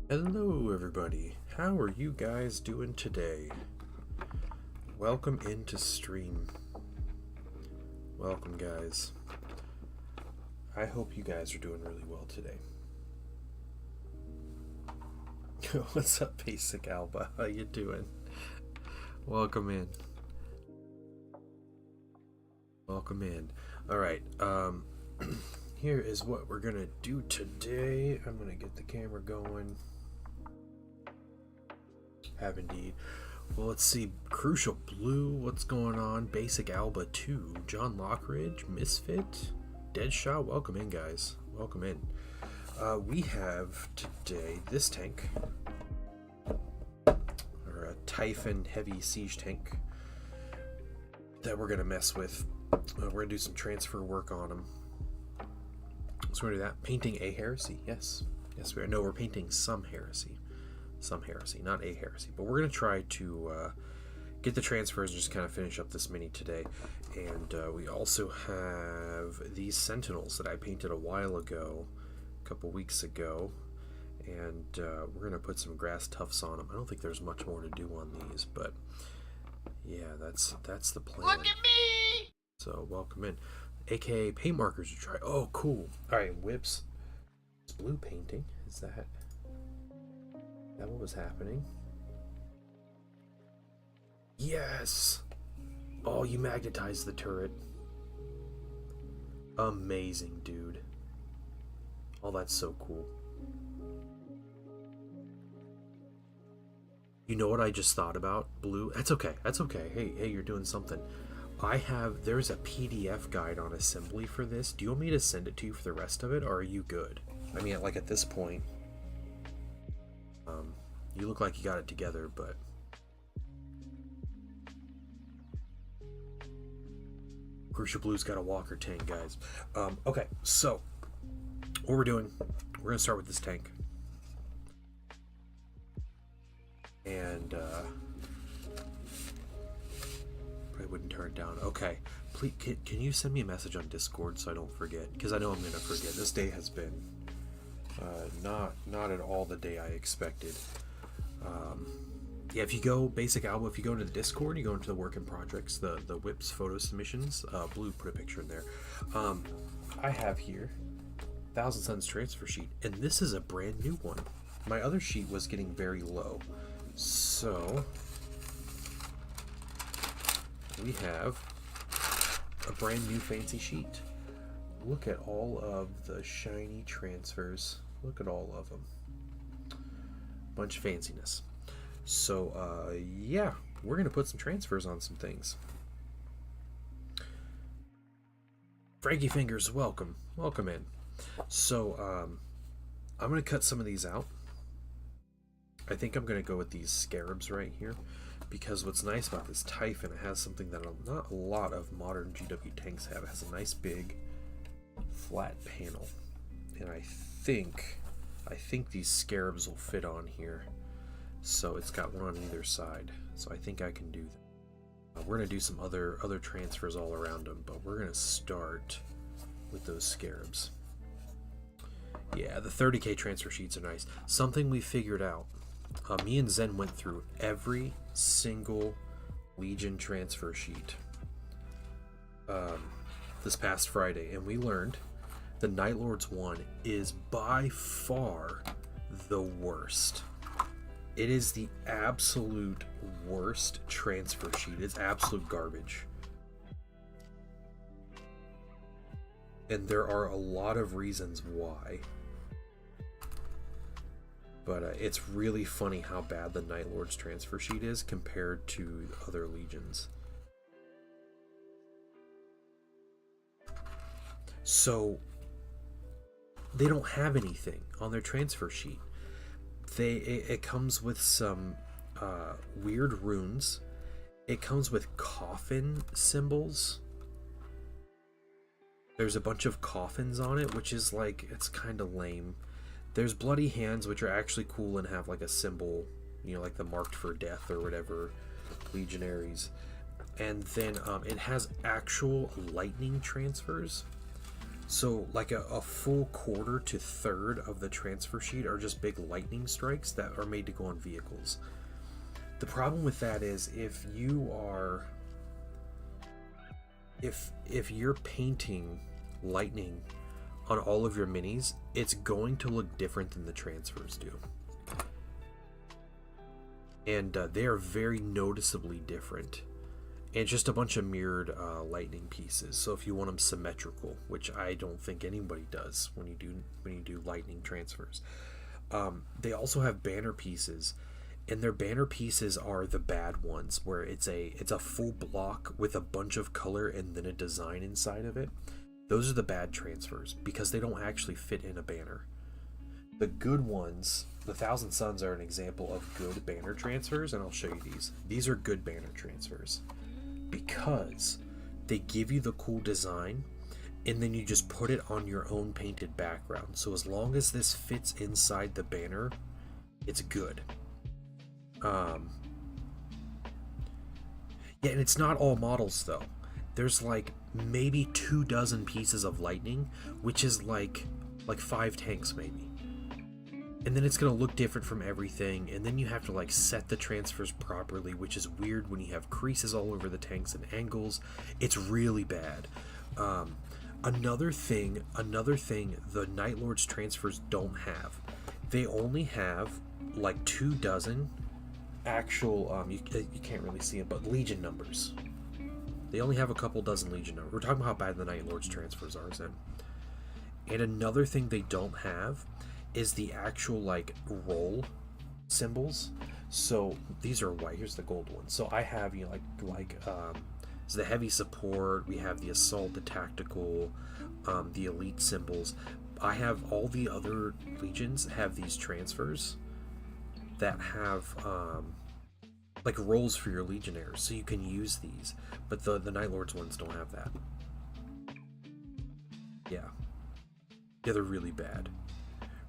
Hello everybody, how are you guys doing today? Welcome into stream. Welcome guys. I hope you guys are doing really well today. What's up Basic Alba, how you doing? Welcome in. Welcome in. Alright, here is what we're gonna do today. I'm gonna get the camera going. Have indeed. Well, let's see. Crucial Blue, what's going on? Basic Alba 2, John Lockridge, Misfit, Deadshot. Welcome in, guys. Welcome in. We have today this tank, or a Typhon heavy siege tank that we're gonna mess with. We're gonna do some transfer work on them. So we're gonna do that. Painting a Heresy. Yes, we are. No, we're painting some Heresy. Some Heresy, not a Heresy, but we're going to try to get the transfers and just kind of finish up this mini today. And we also have these Sentinels that I painted a while ago, a couple weeks ago, and we're going to put some grass tufts on them. I don't think there's much more to do on these, but yeah, that's the plan. Look at me! So welcome in. AKA paint markers to try. Oh, cool. All right, whips. Blue painting, is that what was happening? Yes! Oh, you magnetized the turret. Amazing, dude. Oh, that's so cool. You know what I just thought about, Blue? That's okay. That's okay. Hey, you're doing something. There's a PDF guide on assembly for this. Do you want me to send it to you for the rest of it, or are you good? I mean, like at this point, you look like you got it together, but Crucial Blue's got a walker tank, guys. Okay, so what we're doing, we're gonna start with this tank, and probably wouldn't turn it down. Okay, please, can you send me a message on Discord so I don't forget? Because I know I'm gonna forget. This day has been not at all the day I expected. Yeah, if you go Basic Alba, if you go into the Discord, you go into the work in projects, the whips photo submissions. Blue put a picture in there. I have here 1,000 Suns transfer sheet, and this is a brand new one. My other sheet was getting very low, so we have a brand new fancy sheet. Look at all of the shiny transfers. Look at all of them. Bunch of fanciness. So yeah, we're gonna put some transfers on some things. Frankie Fingers, welcome in. So I'm gonna cut some of these out. I think I'm gonna go with these scarabs right here, because what's nice about this Typhon, it has something that not a lot of modern GW tanks have. It has a nice big flat panel, and I think these scarabs will fit on here. So it's got one on either side, so I think I can do that. We're gonna do some other transfers all around them, but we're gonna start with those scarabs. Yeah, the 30k transfer sheets are nice. Something we figured out, me and Zen went through every single Legion transfer sheet this past Friday, and we learned the Night Lords one is by far the worst. It is the absolute worst transfer sheet. It's absolute garbage. And there are a lot of reasons why. But it's really funny how bad the Night Lord's transfer sheet is compared to other Legions. So they don't have anything on their transfer sheet. It comes with some weird runes. It comes with coffin symbols. There's a bunch of coffins on it, which is like, it's kind of lame. There's bloody hands, which are actually cool and have like a symbol, you know, like the marked for death or whatever, legionaries. And then it has actual lightning transfers, So, like a full quarter to third of the transfer sheet are just big lightning strikes that are made to go on vehicles. The problem with that is if you're painting lightning on all of your minis, it's going to look different than the transfers do. And they are very noticeably different. And just a bunch of mirrored lightning pieces. So if you want them symmetrical, which I don't think anybody does when you do lightning transfers, they also have banner pieces, and their banner pieces are the bad ones, where it's a full block with a bunch of color and then a design inside of it. Those are the bad transfers because they don't actually fit in a banner. The good ones, the Thousand Suns, are an example of good banner transfers, and I'll show you these. These are good banner transfers because they give you the cool design and then you just put it on your own painted background. So as long as this fits inside the banner, it's good. Yeah, and it's not all models though. There's like maybe 24 pieces of lightning, which is like 5 tanks maybe. And then it's going to look different from everything, and then you have to like set the transfers properly, which is weird when you have creases all over the tanks and angles. It's really bad. Another thing the Night Lord's transfers don't have. They only have like 24 actual, you can't really see it, but Legion numbers. They only have a couple dozen Legion numbers. We're talking about how bad the Night Lord's transfers are, Zen. And another thing they don't have is the actual like roll symbols. So these are white. Here's the gold one. So I have, you know, so the heavy support, we have the assault, the tactical, the elite symbols. I have all the other legions have these transfers that have like rolls for your legionnaires, so you can use these, but the Night Lords ones don't have that. Yeah, they're really bad.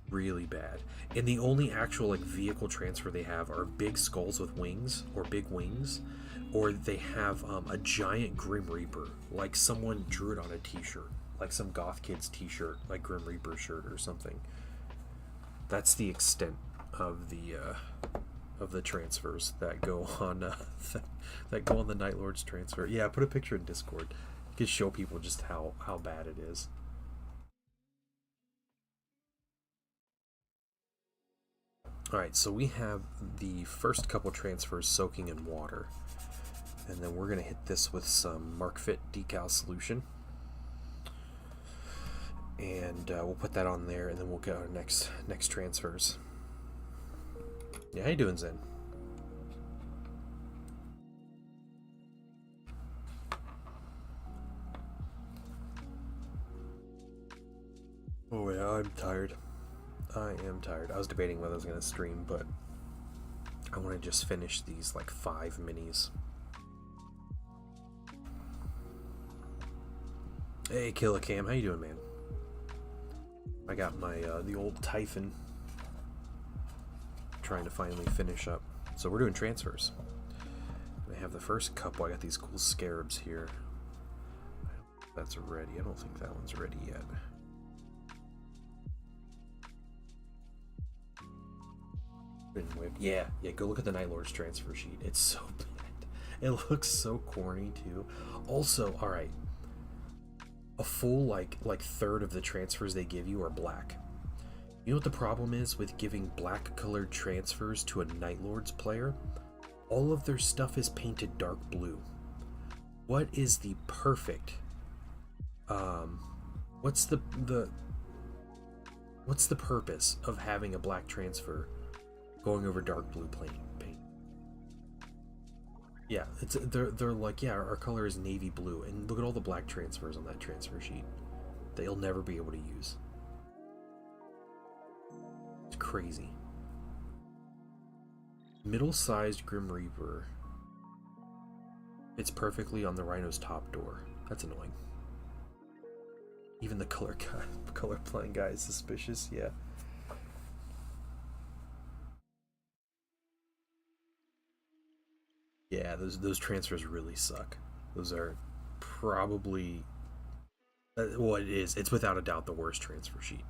Really bad. And the only actual like vehicle transfer they have are big skulls with wings, or big wings, or they have a giant Grim Reaper, like someone drew it on a t-shirt, like some goth kid's t-shirt, like Grim Reaper shirt or something. That's the extent of the transfers that go on that go on the Night Lord's transfer. Yeah, put a picture in Discord. You can show people just how bad it is. Alright, so we have the first couple transfers soaking in water, and then we're going to hit this with some Mark Fit decal solution, and we'll put that on there, and then we'll get our next transfers. Yeah, how you doing, Zen? Oh yeah, I'm tired. I am tired. I was debating whether I was going to stream, but I want to just finish these like 5 minis. Hey, Killa Cam, how you doing, man? I got my the old Typhon, trying to finally finish up. So we're doing transfers. I have the first couple. I got these cool scarabs here. I don't think that's ready. I don't think that one's ready yet. Yeah, go look at the Night Lord's transfer sheet. It's so bad. It looks so corny too. Also, alright, a full like third of the transfers they give you are black. You know what the problem is with giving black colored transfers to a Night Lord's player? All of their stuff is painted dark blue. What is the perfect what's the purpose of having a black transfer going over dark blue paint? Yeah, they're like, yeah, our color is navy blue, and look at all the black transfers on that transfer sheet that you'll never be able to use. It's crazy. Middle-sized Grim Reaper. It's perfectly on the Rhino's top door. That's annoying. Even the color playing guy is suspicious. Yeah. Yeah, those transfers really suck. Those are probably Well, it is. It's without a doubt the worst transfer sheet.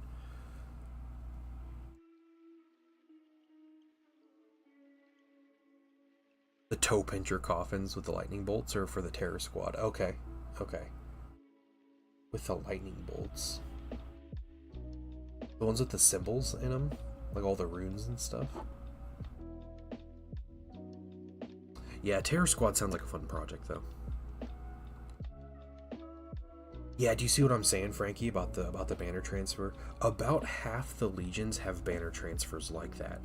The toe pincher coffins with the lightning bolts are for the terror squad. Okay. Okay. With the lightning bolts. The ones with the symbols in them, like all the runes and stuff. Yeah, Terror Squad sounds like a fun project, though. Yeah, do you see what I'm saying, Frankie, about the banner transfer? About half the legions have banner transfers like that.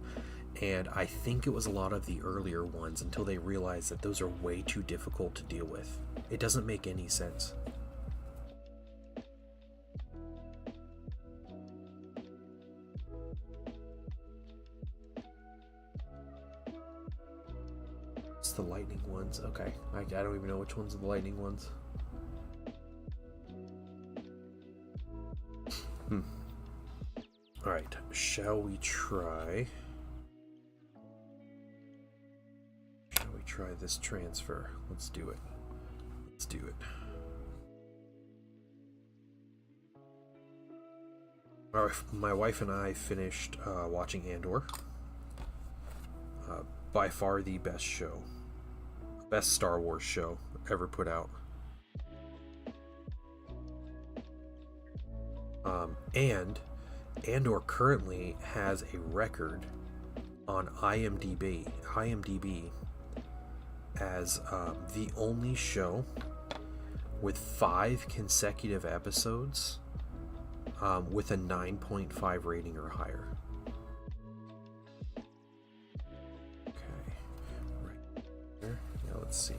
And I think it was a lot of the earlier ones until they realized that those are way too difficult to deal with. It doesn't make any sense. It's the lightning ones. Okay. I don't even know which ones are the lightning ones. Alright, shall we try this transfer? Let's do it. Let's do it. My wife and I finished watching Andor. By far the best show. Best Star Wars show ever put out. And Andor currently has a record on IMDb as the only show with 5 consecutive episodes with a 9.5 rating or higher. Okay, right there. Yeah, let's see.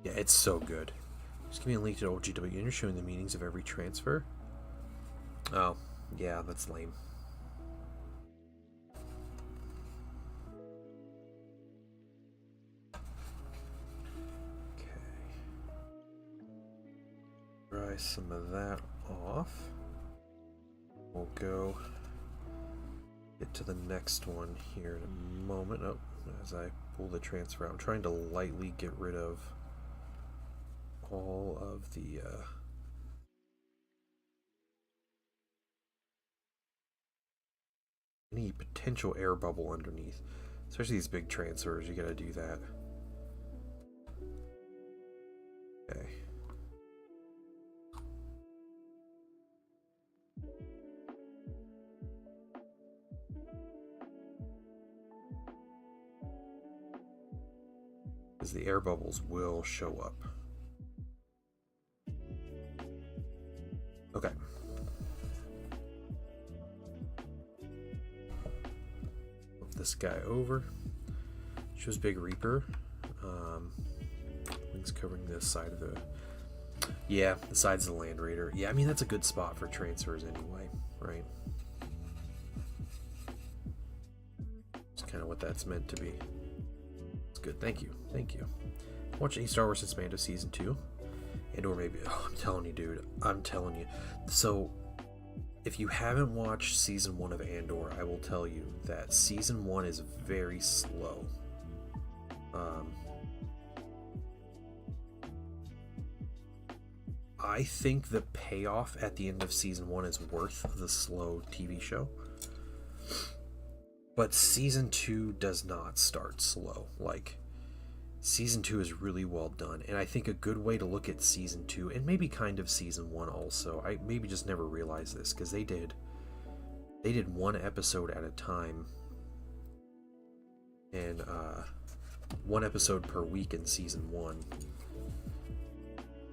Yeah, it's so good. Just give me a link to OGW and you're showing the meanings of every transfer. Oh, yeah, that's lame. Okay. Dry some of that off. We'll go get to the next one here in a moment. Oh, as I pull the transfer out, I'm trying to lightly get rid of all of the any potential air bubble underneath, especially these big transfers. You gotta do that. Okay. Because the air bubbles will show up. Okay. Flip this guy over. Shows Big Reaper. Wings covering this side of the... Yeah, the sides of the Land Raider. Yeah, I mean, that's a good spot for transfers anyway, right? It's kind of what that's meant to be. It's good. Thank you. Thank you. Watching Star Wars since Mando Season 2. And or maybe... Oh, I'm telling you, dude. I'm telling you. So, if you haven't watched Season 1 of Andor, I will tell you that Season 1 is very slow. I think the payoff at the end of Season 1 is worth the slow TV show. But Season 2 does not start slow. Like, Season 2 is really well done, and I think a good way to look at Season 2, and maybe kind of Season 1 also, I maybe just never realized this, because they did one episode at a time, and one episode per week in Season 1,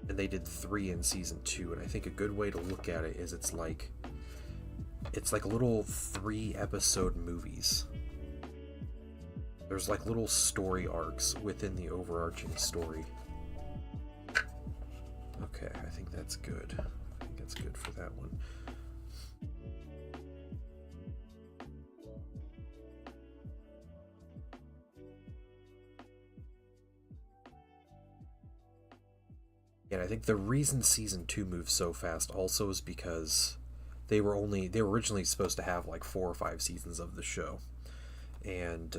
and they did 3 in Season 2, and I think a good way to look at it is it's like little 3-episode movies. There's like little story arcs within the overarching story. Okay, I think that's good. I think that's good for that one. And I think the reason season 2 moved so fast also is because they were originally supposed to have like 4 or 5 seasons of the show, and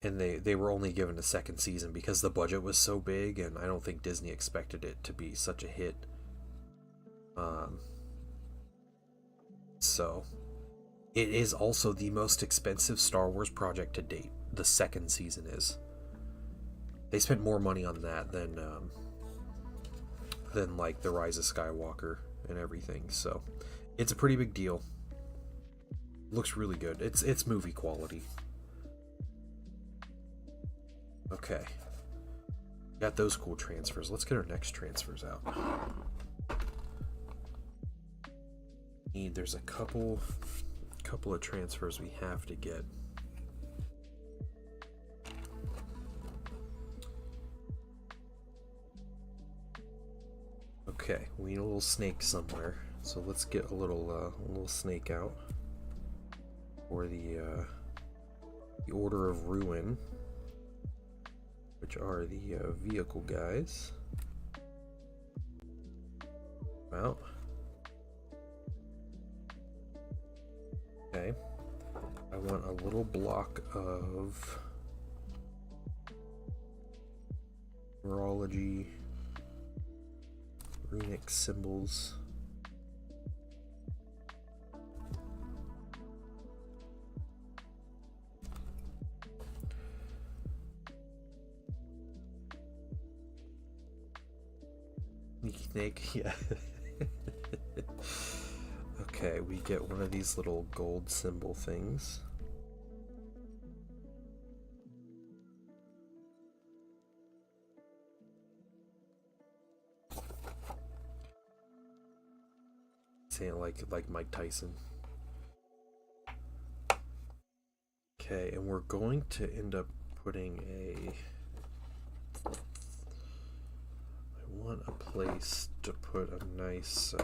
they were only given a second season because the budget was so big, and I don't think Disney expected it to be such a hit. So it is also the most expensive Star Wars project to date. The second season is. They spent more money on that than like the Rise of Skywalker and everything. So it's a pretty big deal. Looks really good. It's movie quality. Okay. Got those cool transfers. Let's get our next transfers out. There's a couple of transfers we have to get. Okay, we need a little snake somewhere, so let's get a little snake out for the Order of Ruin, which are the vehicle guys. Well, okay, I want a little block of numerology, runic symbols. Sneaky snake, yeah. Okay, we get one of these little gold symbol things. Saying it like Mike Tyson. Okay, and we're going to end up putting I want a place to put a nice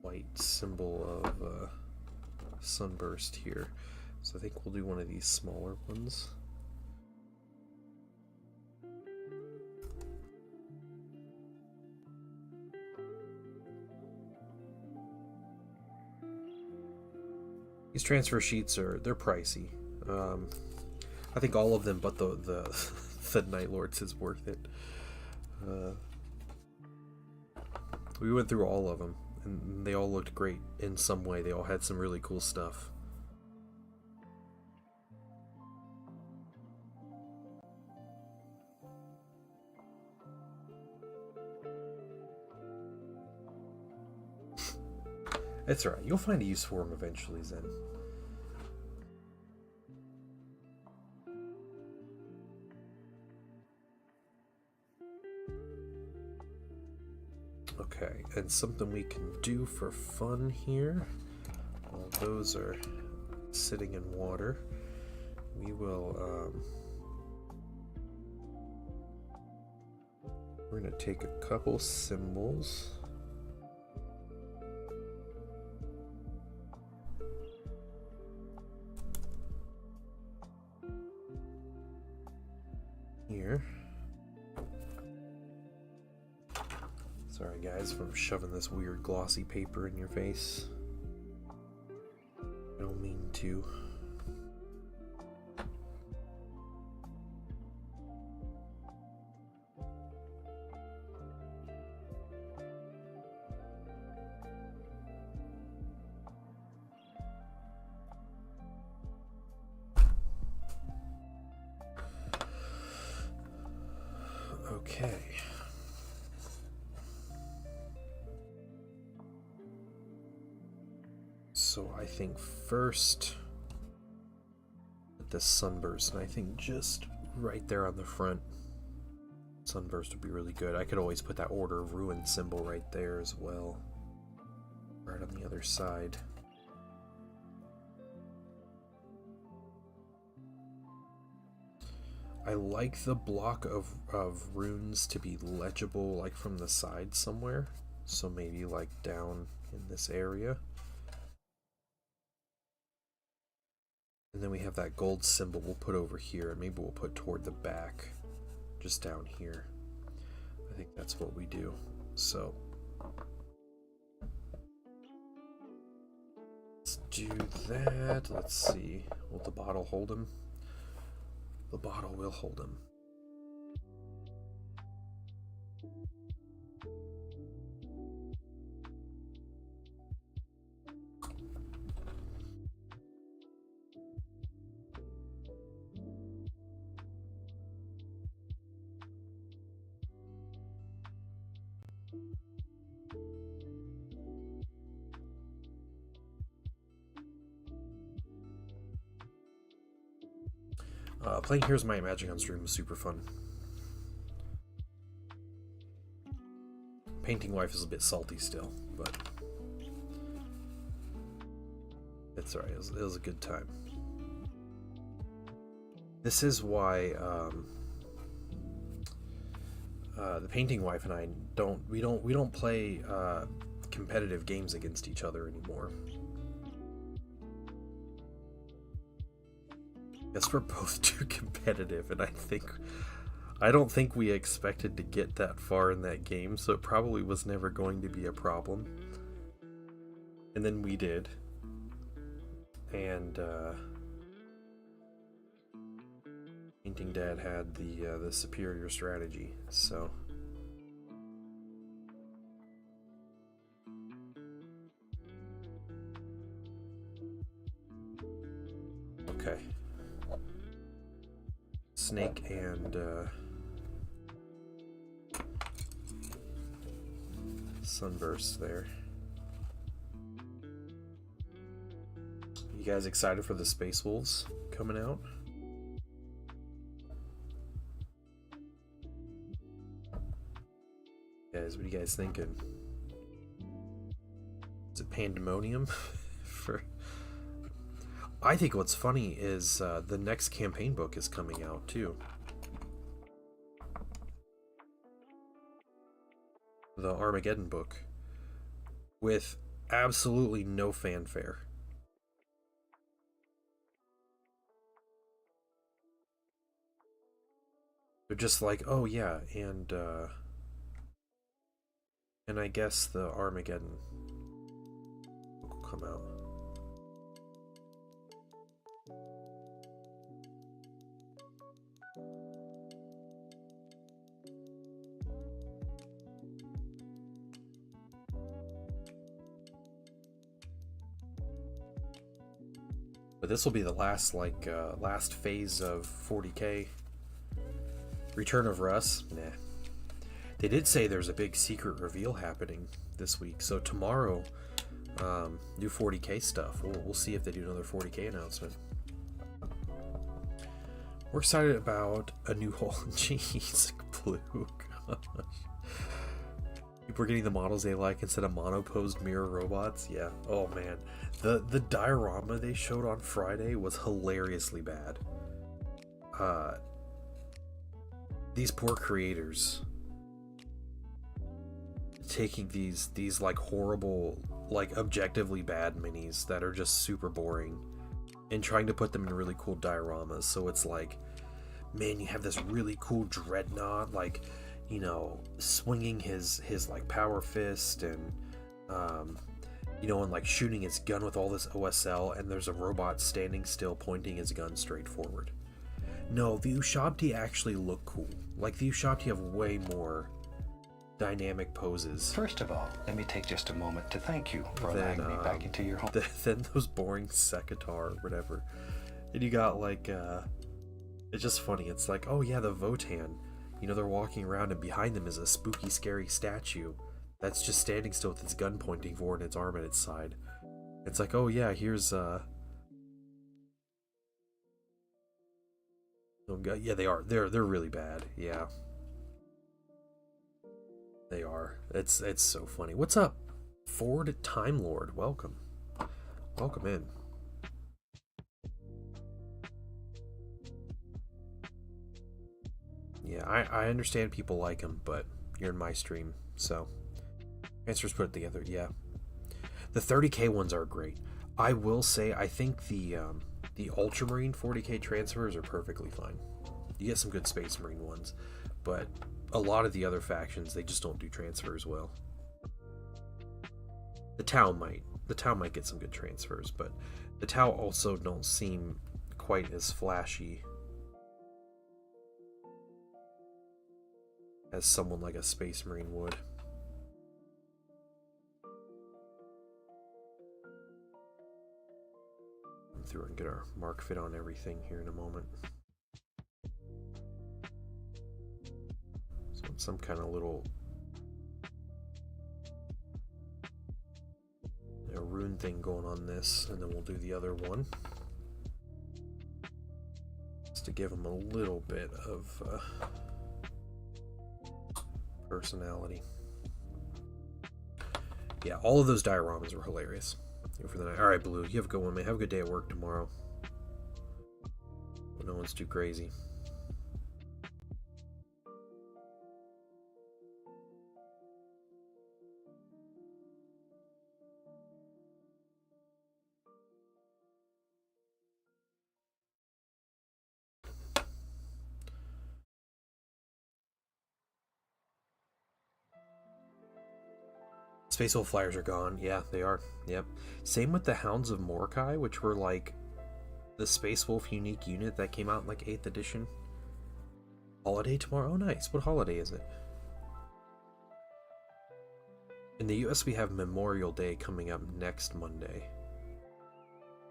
white symbol of sunburst here. So I think we'll do one of these smaller ones. These transfer sheets they're pricey. I think all of them, but the the Night Lords is worth it. We went through all of them, and they all looked great in some way. They all had some really cool stuff. It's alright. You'll find a use for them eventually, Zen. Okay, and something we can do for fun here, while those are sitting in water, we will, we're going to take a couple symbols. Here. Sorry guys if I'm shoving this weird glossy paper in your face. I don't mean to. Okay. So I think first with the sunburst, and I think just right there on the front, sunburst would be really good. I could always put that Order of Ruin symbol right there as well, right on the other side. I like the block of runes to be legible like from the side somewhere, so maybe like down in this area. And then we have that gold symbol we'll put over here, and maybe we'll put toward the back, just down here. I think that's what we do. So let's do that. Let's see. Will the bottle hold him? The bottle will hold him. Playing Here's My Magic on stream was super fun. Painting Wife is a bit salty still, but it's alright. It was a good time. This is why the Painting Wife and I don't play competitive games against each other anymore. Guess we're both too competitive, and I don't think we expected to get that far in that game, so it probably was never going to be a problem. And then we did. And Painting Dad had the superior strategy, so okay. Snake and Sunburst there. You guys excited for the Space Wolves coming out? Guys, what are you guys thinking? Is it pandemonium? I think what's funny is the next campaign book is coming out too. The Armageddon book, with absolutely no fanfare. They're just like, oh yeah, and I guess the Armageddon book will come out. But this will be the last last phase of 40k. Return of Russ? Nah. They did say there's a big secret reveal happening this week, so tomorrow, new 40k stuff. We'll see if they do another 40k announcement. We're excited about a new hole in cheese. Blue. Gosh. People are getting the models they like instead of monoposed mirror robots. Yeah. Oh man, the diorama they showed on Friday was hilariously bad. These poor creators taking these like horrible, like objectively bad minis that are just super boring and trying to put them in really cool dioramas. So it's like, man, you have this really cool dreadnought, like, you know, swinging his like power fist and you know, and like shooting his gun with all this OSL, and there's a robot standing still pointing his gun straight forward. No, the Ushabti actually look cool. Like, the Ushabti have way more dynamic poses. First of all, let me take just a moment to thank you for allowing me back into your home. Then those boring Sekatar or whatever. And you got like, it's just funny. It's like, oh yeah, the Votan. You know, they're walking around and behind them is a spooky, scary statue that's just standing still with its gun pointing forward and its arm at its side. It's like, oh yeah, here's yeah, they are. They're really bad. Yeah. They are. It's so funny. What's up? Ford Time Lord, welcome. Welcome in. Yeah, I understand people like him, but you're in my stream, so answers put it together. Yeah, the 30k ones are great. I will say, I think the The Ultramarine 40k transfers are perfectly fine. You get some good Space Marine ones, but a lot of the other factions, they just don't do transfers well. The Tau might get some good transfers, but the Tau also don't seem quite as flashy as someone like a Space Marine would. Come through and get our mark fit on everything here in a moment. So some kind of little rune thing going on this, and then we'll do the other one just to give them a little bit of personality. Yeah, all of those dioramas were hilarious. For the night. All right, Blue, you have a good one, man. Have a good day at work tomorrow. No one's too crazy. Space Wolf Flyers are gone. Yeah, they are. Yep. Same with the Hounds of Mordecai, which were like the Space Wolf unique unit that came out in like 8th edition. Holiday tomorrow? Oh, nice. What holiday is it? In the US, we have Memorial Day coming up next Monday.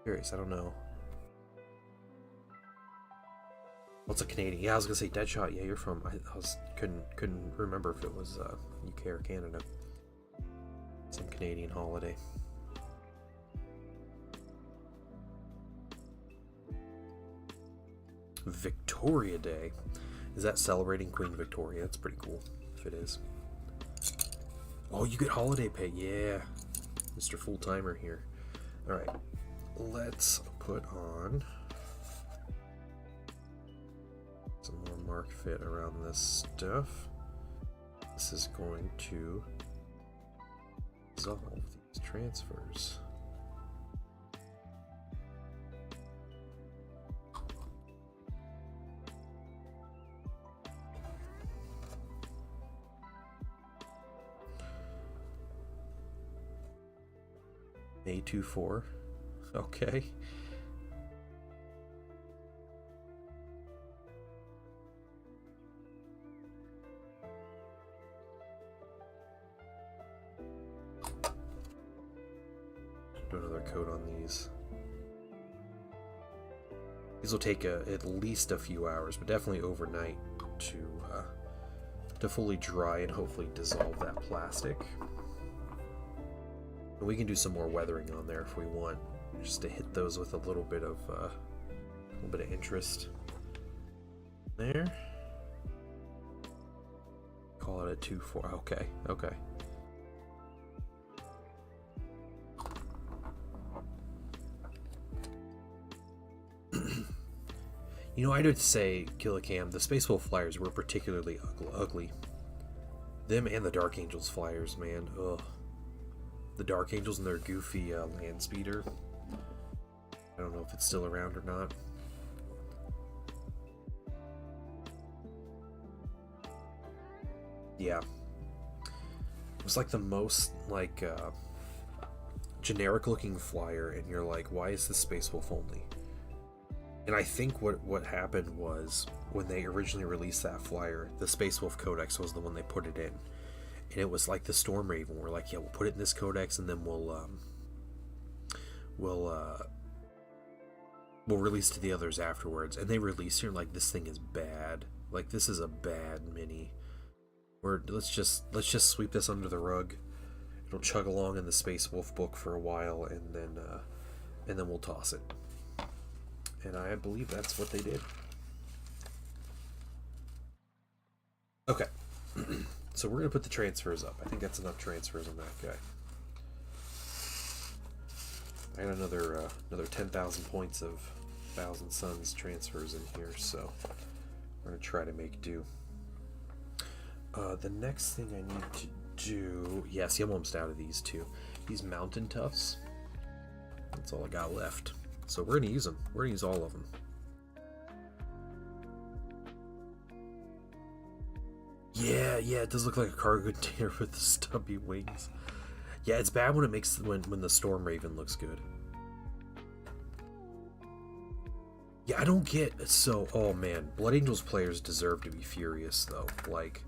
Curious, I don't know. What's a Canadian? Yeah, I was gonna say Deadshot. Yeah, you're from. I couldn't remember if it was UK or Canada. Some Canadian holiday. Victoria Day. Is that celebrating Queen Victoria? That's pretty cool, if it is. Oh, you get holiday pay. Yeah. Mr. Full-Timer here. Alright. Let's put on some more mark fit around this stuff. This is going to dissolve these transfers. May 24. Okay. Do another coat on these. These will take at least a few hours, but definitely overnight to fully dry and hopefully dissolve that plastic. And we can do some more weathering on there if we want, just to hit those with a little bit of interest. There. Call it a 2-4. Okay, okay. You know, I did say, Killicam, the Space Wolf Flyers were particularly ugly. Them and the Dark Angels Flyers, man. Ugh. The Dark Angels and their goofy land speeder. I don't know if it's still around or not. Yeah. It was like the most like generic looking flyer, and you're like, why is this Space Wolf only? And I think what happened was, when they originally released that flyer, the Space Wolf Codex was the one they put it in. And it was like the Storm Raven. We're like, yeah, we'll put it in this codex, and then we'll release to the others afterwards. And they released here like, this thing is bad. Like, this is a bad mini. Let's just sweep this under the rug. It'll chug along in the Space Wolf book for a while, and then we'll toss it. And I believe that's what they did. Okay. So we're going to put the transfers up. I think that's enough transfers on that guy. I got another 10,000 points of Thousand Suns transfers in here, so we're going to try to make do. The next thing I need to do... Yeah, see, I'm almost out of these two. These Mountain Toughs. That's all I got left. So we're gonna use them. We're gonna use all of them. Yeah, it does look like a cargo container with stubby wings. Yeah, it's bad when it makes when the Storm Raven looks good. Yeah, I don't get so. Oh man, Blood Angels players deserve to be furious though. Like,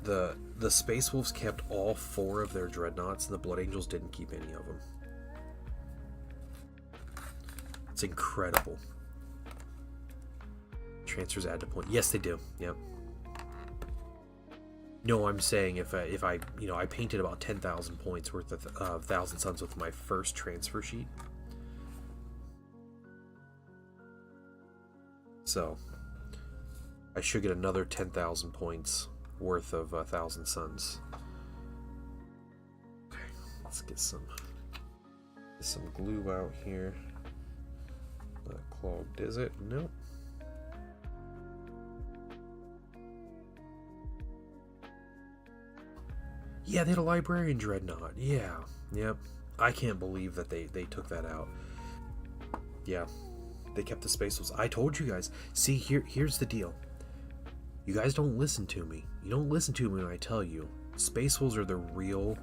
the Space Wolves kept all 4 of their dreadnoughts, and the Blood Angels didn't keep any of them. It's incredible. Transfers add to point. Yes, they do. Yep. No, I'm saying if I I painted about 10,000 points worth of 1,000 Suns with my first transfer sheet. So I should get another 10,000 points worth of 1,000 Suns. Okay, let's get some glue out here. Not clogged, is it? Nope. Yeah, they had a Librarian Dreadnought. Yeah, yep. I can't believe that they took that out. Yeah, they kept the Space Wolves. I told you guys. See, here's the deal. You guys don't listen to me. You don't listen to me when I tell you. Space Wolves are the real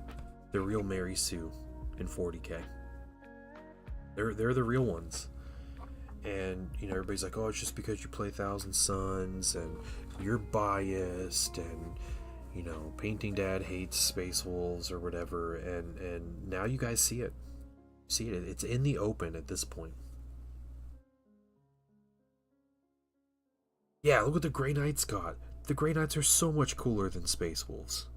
Mary Sue in 40k. They're the real ones. And everybody's like, oh, it's just because you play 1,000 Suns and you're biased, and Painting Dad hates Space Wolves or whatever, and now you guys see it. It's in the open at this point. Yeah, look what the Grey Knights got. The Grey Knights are so much cooler than Space Wolves.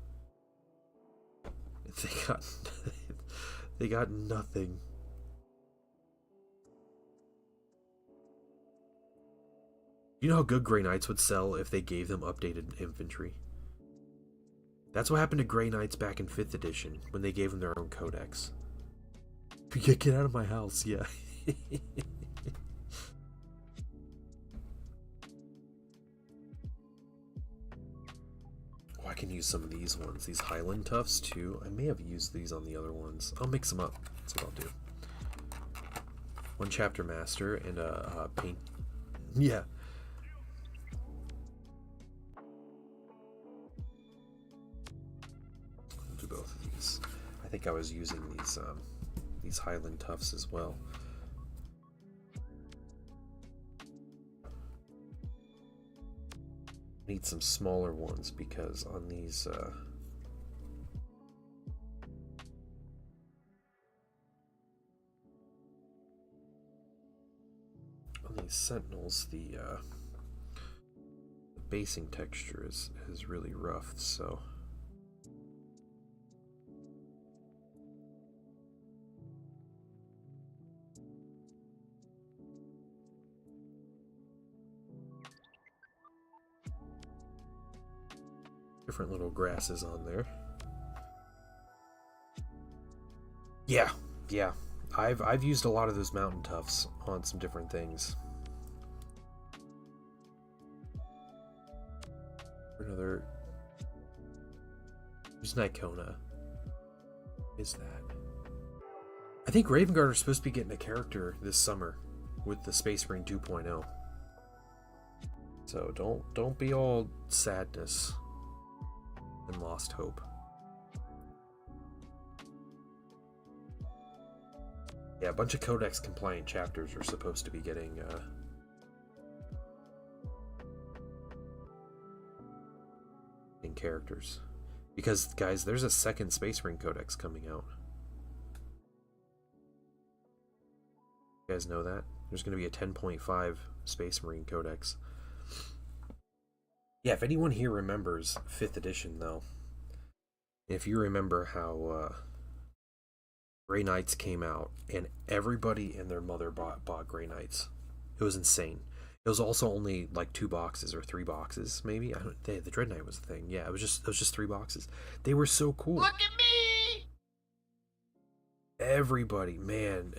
They got nothing. You know how good Grey Knights would sell if they gave them updated infantry? That's what happened to Grey Knights back in 5th edition, when they gave them their own codex. Get out of my house, yeah. Oh, I can use some of these ones, these Highland Tufts too. I may have used these on the other ones. I'll mix them up, that's what I'll do. 1 Chapter Master and a paint... Yeah. Both of these. I think I was using these Highland Tufts as well. Need some smaller ones because on these Sentinels, the basing texture is really rough, so different little grasses on there. Yeah. I've used a lot of those Mountain Tufts on some different things. Another. Who's Nicona? Is that? I think Raven Guard are supposed to be getting a character this summer with the Space Marine 2.0. So don't be all sadness and lost hope. Yeah, a bunch of Codex compliant chapters are supposed to be getting in characters. Because guys, there's a second Space Marine Codex coming out. You guys know that? There's going to be a 10.5 Space Marine Codex. Yeah, if anyone here remembers 5th edition, though, if you remember how Grey Knights came out and everybody and their mother bought Grey Knights, it was insane. It was also only like 2 boxes or 3 boxes, maybe. The Dread Knight was the thing. Yeah, it was just 3 boxes. They were so cool. Look at me! Everybody, man,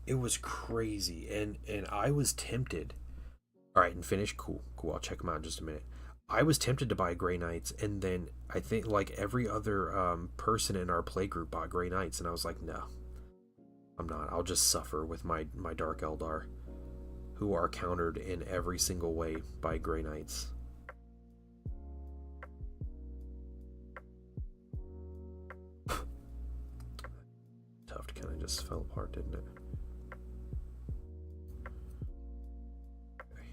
it was crazy, and I was tempted. All right, and finish. Cool. I'll check them out in just a minute. I was tempted to buy Grey Knights, and then I think like every other person in our play group bought Grey Knights, and I was like, no. I'm not. I'll just suffer with my Dark Eldar, who are countered in every single way by Grey Knights. Tuft kind of just fell apart, didn't it? Okay.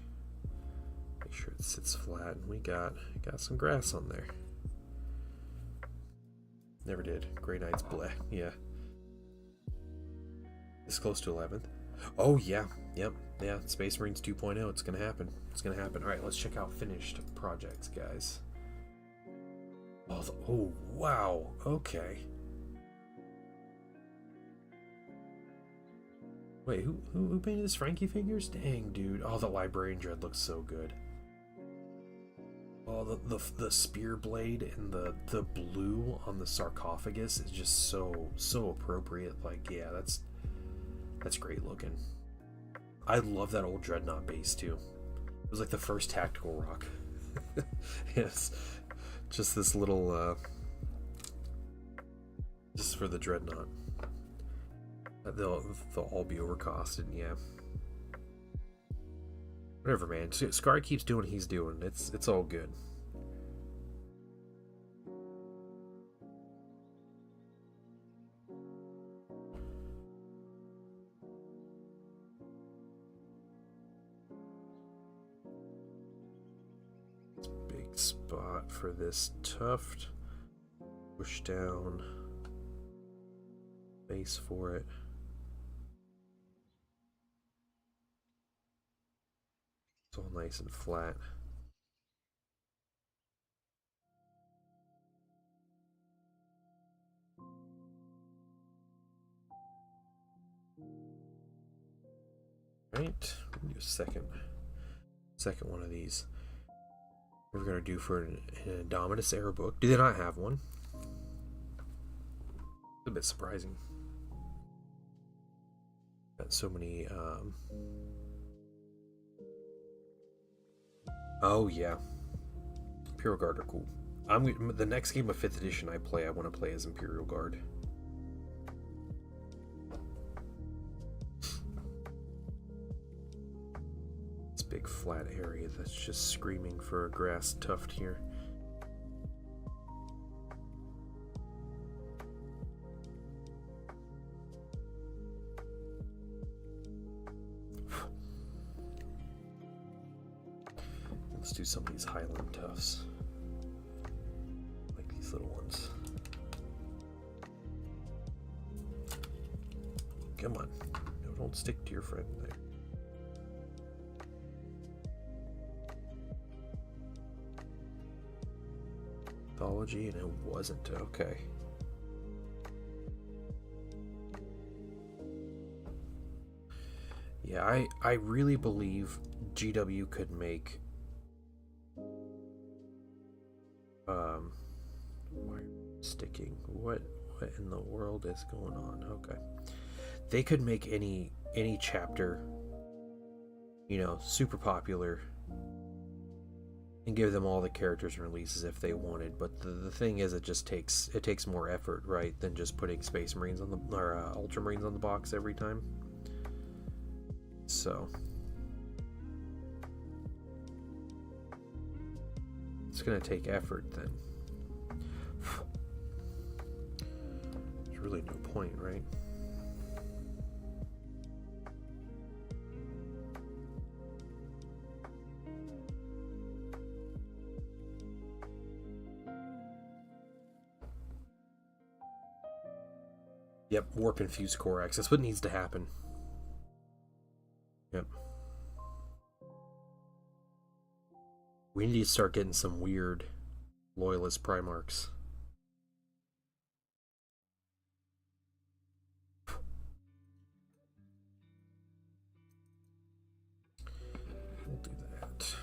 Make sure it sits flat, and we got some grass on there. Never did. Grey Knights, bleh. Yeah. It's close to 11th. Oh, yeah. Yep. Yeah. Space Marines 2.0. It's going to happen. It's going to happen. All right, let's check out finished projects, guys. Oh, wow. Okay. Wait, who painted this? Frankie figures? Dang, dude. Oh, the Librarian Dread looks so good. Oh, the spear blade and the blue on the sarcophagus is just so appropriate. Like, yeah, that's great looking. I love that old Dreadnought base too. It was like the first tactical rock. Yes, just this little just for the Dreadnought. They'll all be overcosted. Yeah. Whatever, man. Scar keeps doing what he's doing. It's all good. Big spot for this tuft. Push down. Base for it. It's all nice and flat. Right, we'll do a second one of these. We're gonna do for an Indominus Era book. Do they not have one? It's a bit surprising. Got so many. Oh yeah, Imperial Guard are cool. The next game of 5th edition I play, I want to play as Imperial Guard. This big flat area that's just screaming for a grass tuft here. Let's do some of these Highland tufts. Like these little ones. Come on. No, don't stick to your friend there. Mythology, and it wasn't. Okay. Yeah, I really believe GW could make sticking. What in the world is going on? Okay. They could make any chapter, you know, super popular and give them all the characters and releases if they wanted, but the thing is, it takes more effort, right, than just putting Space Marines on the or Ultramarines on the box every time. So it's gonna take effort then. There's really no point, right? Yep, Warp Infused Corax. That's what needs to happen. Yep. We need to start getting some weird Loyalist Primarchs. We'll do that.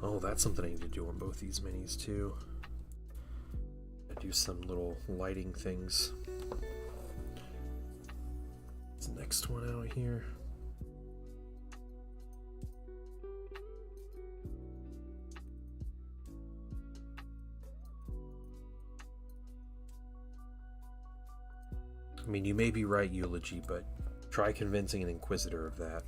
Oh, that's something I need to do on both these minis too. I do some little lighting things. next one out here. I mean, you may be right, Eulogy, but try convincing an Inquisitor of that.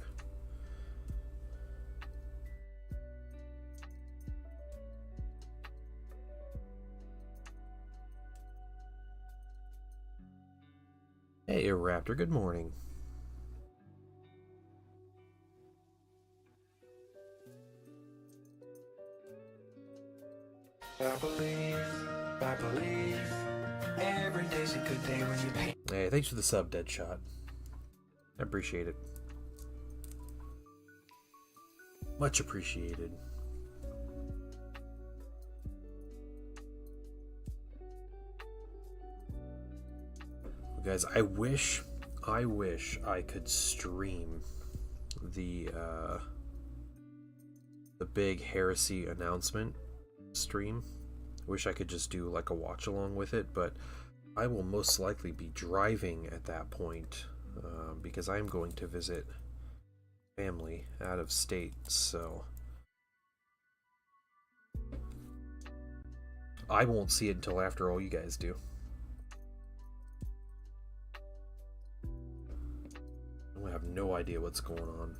Hey, Raptor, good morning. I believe, every day's a good day when you paint. Hey, thanks for the sub, Deadshot. I appreciate it. Much appreciated. Guys, I wish I could stream the big Heresy announcement stream. I wish I could just do like a watch along with it, but I will most likely be driving at that point because I'm going to visit family out of state, so I won't see it until after all you guys do. I have no idea what's going on.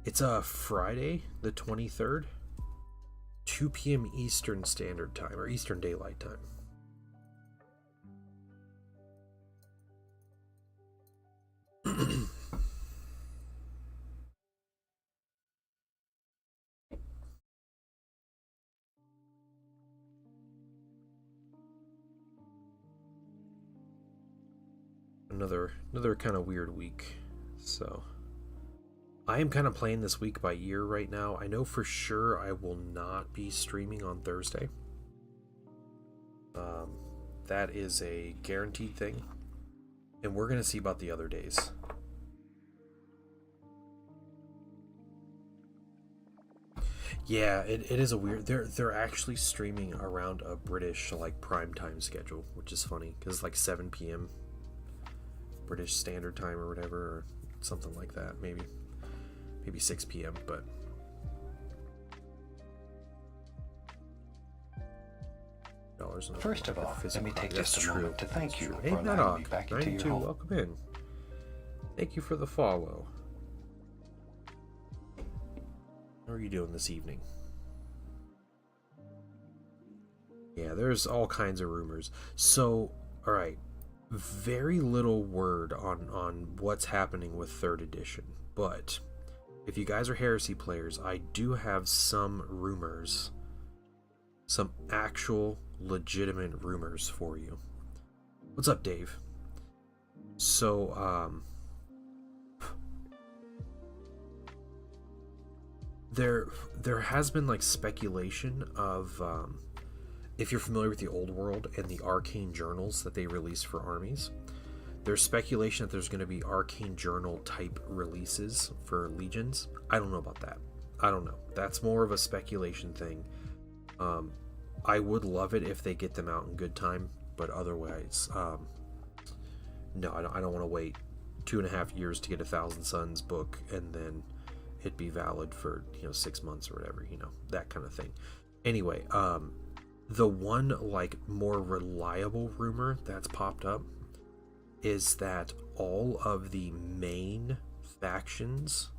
It's a Friday, the 23rd, 2 p.m. Eastern Standard Time, or Eastern Daylight Time. Another kind of weird week. So I am kind of playing this week by ear right now. I know for sure I will not be streaming on Thursday. That is a guaranteed thing, and we're gonna see about the other days. Yeah, it is a weird. They're actually streaming around a British like prime time schedule, which is funny because it's like 7 p.m. British Standard Time or whatever, or something like that. Maybe 6 p.m. But first of all, let me take just a moment to thank you for allowing me back into your home. Welcome in. Thank you for the follow. How are you doing this evening? Yeah, there's all kinds of rumors. So, all right, very little word on what's happening with 3rd edition, but if you guys are Heresy players, I do have some rumors, some actual legitimate rumors for you. What's up, Dave? So, there has been like speculation of if you're familiar with the Old World and the arcane journals that they release for armies, there's speculation that there's going to be arcane journal type releases for legions. I don't know about that. I don't know. That's more of a speculation thing. I would love it if they get them out in good time, but otherwise, no, I don't want to wait 2.5 years to get a Thousand Suns book and then it be valid for 6 months or whatever, that kind of thing. Anyway, the one like more reliable rumor that's popped up is that all of the main factions,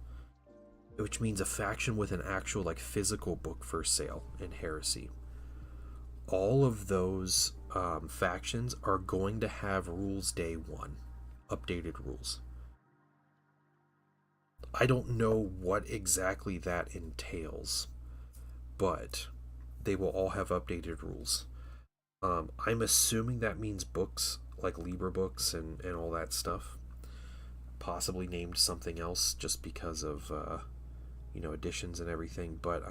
which means a faction with an actual like physical book for sale in Heresy, all of those factions are going to have rules day 1, updated rules. I don't know what exactly that entails, but they will all have updated rules. I'm assuming that means books, like Libra books and all that stuff. Possibly named something else just because of, editions and everything. But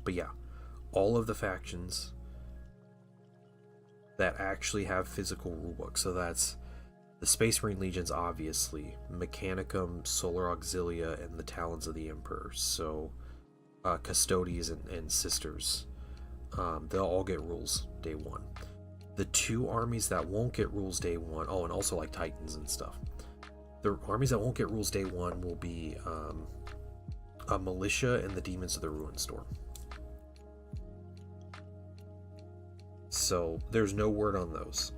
yeah, all of the factions that actually have physical rulebooks. So that's the Space Marine Legions, obviously, Mechanicum, Solar Auxilia, and the Talons of the Emperor. So Custodes and Sisters. they'll all get rules day one. The 2 armies that won't get rules day one, oh, and also like Titans and stuff. The armies that won't get rules day one will be a militia and the Demons of the Ruin Storm. So there's no word on those.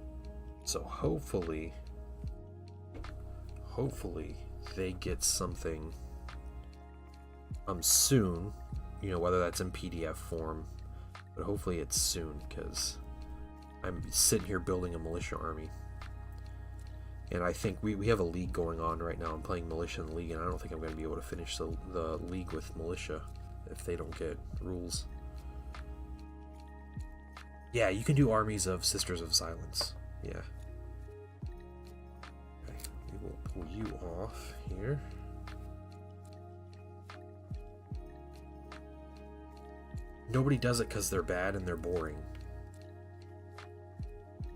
So hopefully they get something soon, whether that's in PDF form, but hopefully it's soon, because I'm sitting here building a militia army, and I think we have a league going on right now. I'm playing militia in the league, and I don't think I'm going to be able to finish the league with militia if they don't get rules. Yeah, you can do armies of Sisters of Silence. Yeah. Okay, we will pull you off here. Nobody does it because they're bad and they're boring.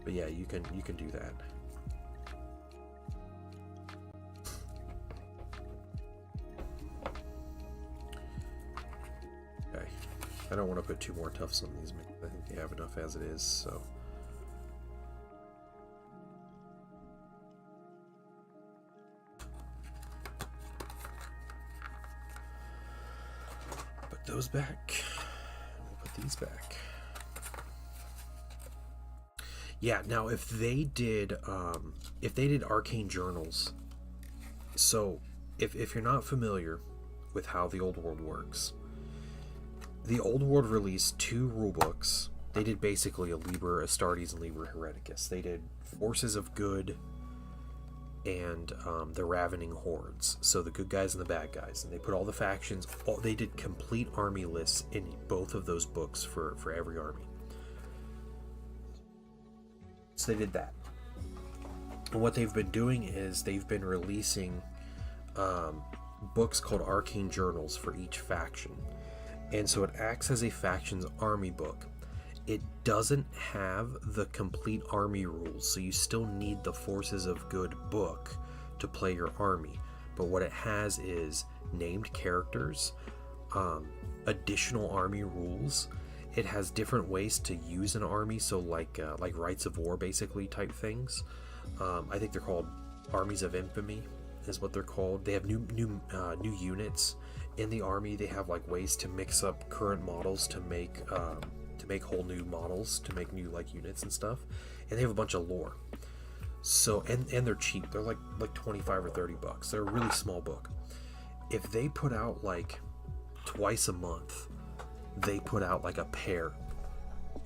But yeah, you can do that. Okay. I don't want to put 2 more toughs on these. I think they have enough as it is, so. Put those back. We'll put these back. Yeah, now if they did arcane journals, so if you're not familiar with how the old world works, the old world released 2 rulebooks. They did basically a Liber Astartes and Liber Hereticus. They did Forces of Good and the Ravening Hordes, so the good guys and the bad guys, and they put all the factions. They did complete army lists in both of those books for every army. So they did that. And what they've been doing is they've been releasing books called arcane journals for each faction. And so it acts as a faction's army book. It doesn't have the complete army rules, so you still need the Forces of Good book to play your army. But what it has is named characters, additional army rules. It has different ways to use an army, so like Rites of War, basically, type things. I think they're called Armies of Infamy, is what they're called. They have new units in the army. They have like ways to mix up current models to make whole new models, to make new like units and stuff. And they have a bunch of lore. So and they're cheap. They're like 25 or 30 bucks. They're a really small book. If they put out like twice a month, they put out like a pair.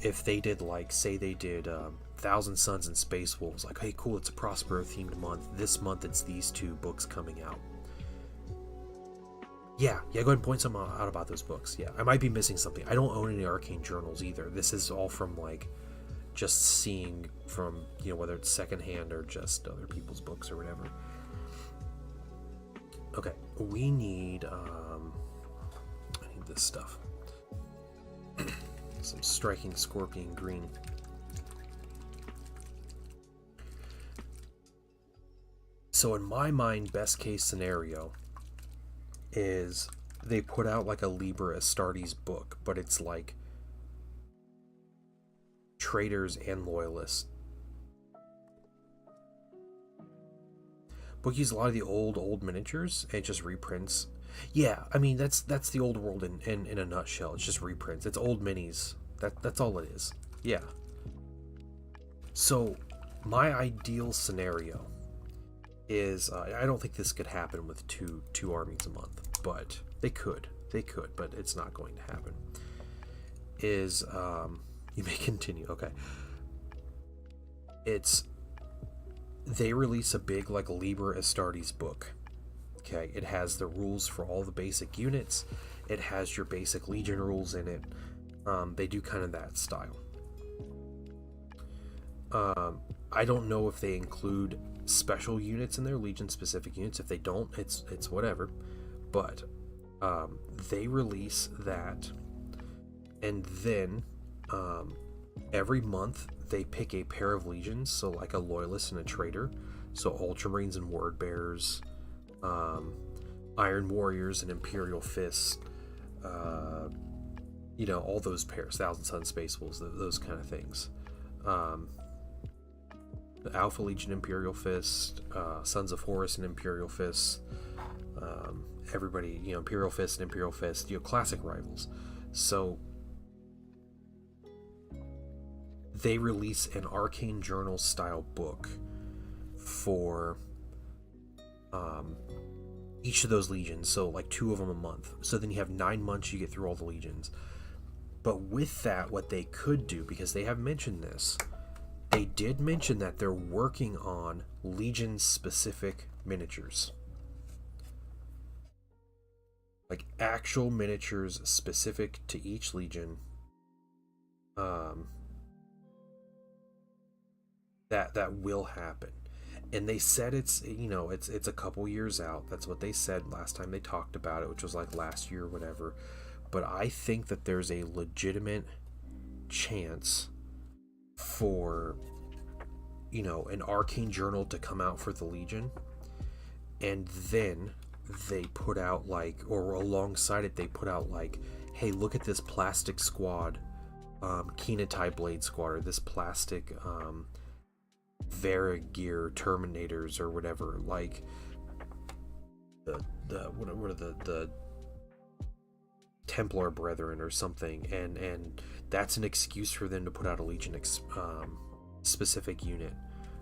If they did like, say they did Thousand Suns and Space Wolves, like, hey cool, it's a Prospero themed month. This month it's these 2 books coming out. Yeah, go ahead and point some out about those books. Yeah, I might be missing something. I don't own any arcane journals either. This is all from like just seeing from, whether it's secondhand or just other people's books or whatever. Okay, we need I need this stuff. Some striking scorpion green. So in my mind, best case scenario is they put out like a Liber Astartes book, but it's like traitors and loyalists. Book uses a lot of the old miniatures and it just reprints. Yeah, I mean that's the old world in a nutshell. It's just reprints. It's old minis. That's all it is. Yeah. So my ideal scenario is I don't think this could happen with two armies a month, but they could, but it's not going to happen. Is you may continue. Okay. They release a big like Liber Astartes book. Okay, it has the rules for all the basic units. It has your basic Legion rules in it. They do kind of that style. I don't know if they include special units in their Legion specific units. If they don't, it's whatever. But they release that, and then every month they pick a pair of legions, so like a loyalist and a traitor. So Ultramarines and Word Bearers, Iron Warriors and Imperial Fists, you know, all those pairs, Thousand Sun Space Wolves, those kind of things. The Alpha Legion Imperial Fist, Sons of Horus and Imperial Fist, everybody, you know, Imperial Fist and Imperial Fist, you know, classic rivals. So they release an Arcane Journal style book for each of those legions, so like 2 of them a month. So then you have 9 months, you get through all the legions. But with that, what they could do, because they have mentioned this, they did mention that they're working on legion specific miniatures, like actual miniatures specific to each legion. That will happen. And they said it's, you know, it's a couple years out. That's what they said last time they talked about it, which was like last year or whatever. But I think that there's a legitimate chance for, you know, an Arcane Journal to come out for the Legion, and then they put out like, or alongside it they put out like, hey, look at this plastic squad, Kinatai Blade Squad, or this plastic Gear Terminators or whatever, like what are the Templar Brethren or something, and that's an excuse for them to put out a Legion specific unit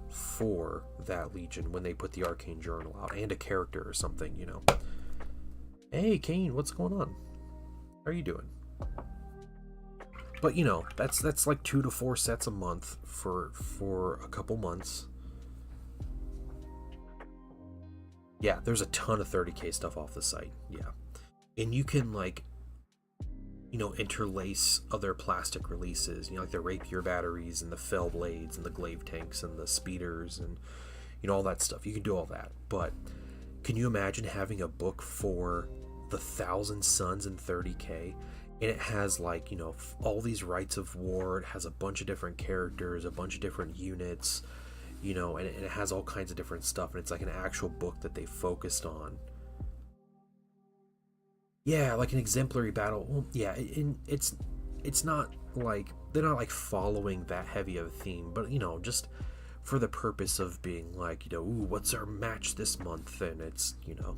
for that Legion when they put the Arcane Journal out, and a character or something, you know. Hey Kane, what's going on? How are you doing? But you know, that's like 2 to 4 sets a month for a couple months. Yeah, there's a ton of 30k stuff off the site. Yeah, and you can, like, you know, interlace other plastic releases, you know, like the rapier batteries and the fell blades and the glaive tanks and the speeders and, you know, all that stuff. You can do all that. But can you imagine having a book for the 1,000 Suns and 30k, and it has, like, you know, all these rites of war, it has a bunch of different characters, a bunch of different units, you know, and it has all kinds of different stuff, and it's like an actual book that they focused on. Yeah, like an exemplary battle. Well, yeah, it's not like, they're not like following that heavy of a theme, but, you know, just for the purpose of being like, you know, ooh, what's our match this month? And it's, you know,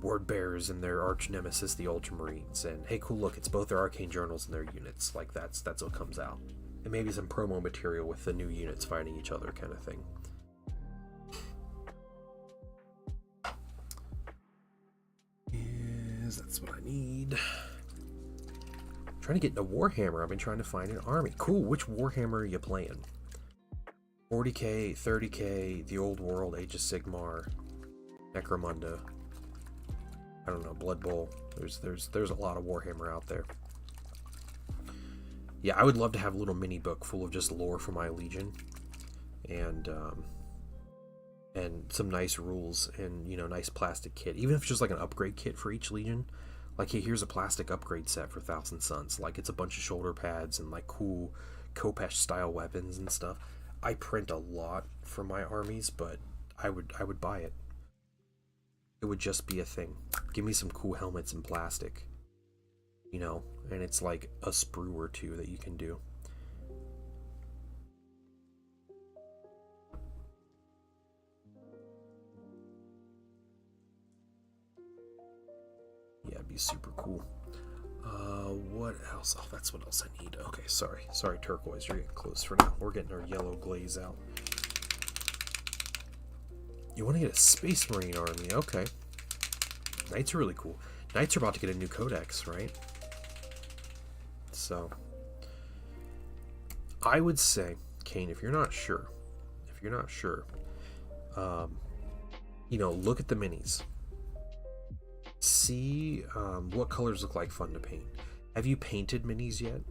Word Bearers and their arch nemesis, the Ultramarines, and hey, cool, look, it's both their Arcane Journals and their units. Like, that's what comes out, and maybe some promo material with the new units fighting each other, kind of thing. That's what I need. I'm trying to get into Warhammer. I've been trying to find an army. Cool. Which Warhammer are you playing? 40k, 30k, the Old World, Age of Sigmar, Necromunda. I don't know, Blood Bowl. There's a lot of Warhammer out there. Yeah, I would love to have a little mini book full of just lore for my Legion, and some nice rules, and, you know, nice plastic kit, even if it's just like an upgrade kit for each Legion. Like, hey, here's a plastic upgrade set for Thousand Suns. Like, it's a bunch of shoulder pads and like cool Kopesh style weapons and stuff. I print a lot for my armies, but I would buy it. It would just be a thing. Give me some cool helmets in plastic, you know, and it's like a sprue or two that you can do. Yeah, it'd be super cool. What else? Oh, that's what else I need. Okay, sorry, Turquoise, you're getting close for now. We're getting our yellow glaze out. You want to get a Space Marine army? Okay. Knights are really cool. Knights are about to get a new codex, right? So, I would say, Kane, if you're not sure, you know, look at the minis. See what colors look like fun to paint. Have you painted minis yet?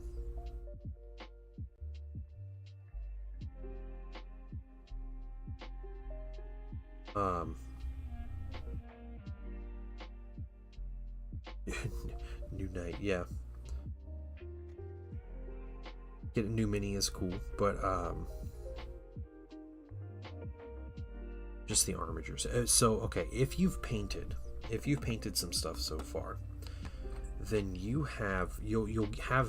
New Knight, yeah. Get a new mini is cool, but just the armatures. So okay, if you've painted some stuff so far, then you'll have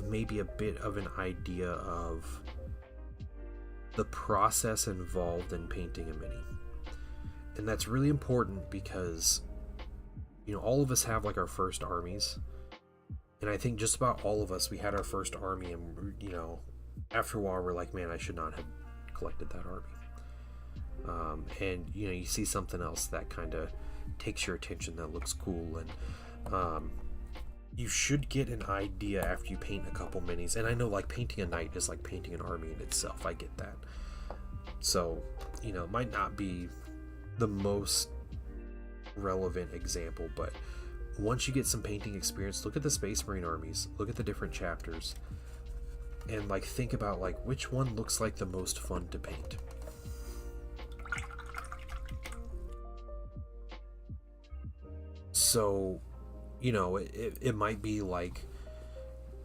maybe a bit of an idea of the process involved in painting a mini. And that's really important because, all of us have like our first armies. And I think just about all of us, we had our first army, and, after a while we're like, man, I should not have collected that army. And, you see something else that kind of takes your attention that looks cool. And you should get an idea after you paint a couple minis. And I know, like, painting a knight is like painting an army in itself. I get that. So, it might not be the most relevant example, but once you get some painting experience, look at the Space Marine armies, look at the different chapters, and like think about like which one looks like the most fun to paint. So, it might be like,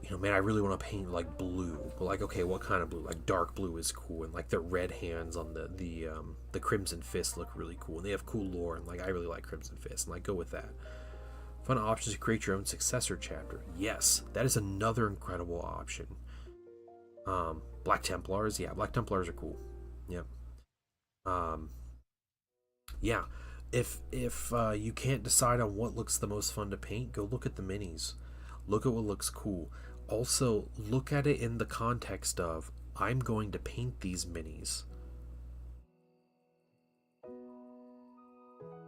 man, I really want to paint like blue. But like, okay, what kind of blue? Like dark blue is cool, and like the red hands on the Crimson Fist look really cool, and they have cool lore, and like I really like Crimson Fist, and like go with that. Fun options to create your own successor chapter. Yes, that is another incredible option. Black Templars, yeah, Black Templars are cool. Yep. Yeah. If you can't decide on what looks the most fun to paint, go look at the minis. Look at what looks cool. Also, look at it in the context of, I'm going to paint these minis.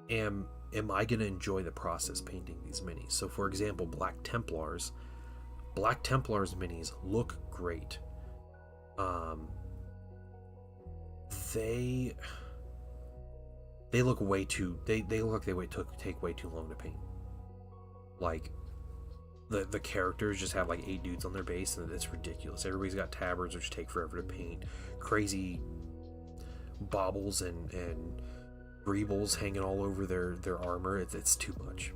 Am I going to enjoy the process painting these minis? So, for example, Black Templars minis look great. They look way too. They look like they take way too long to paint. Like, the characters just have like 8 dudes on their base, and it's ridiculous. Everybody's got tabards which take forever to paint. Crazy baubles and greebles hanging all over their armor. It's too much.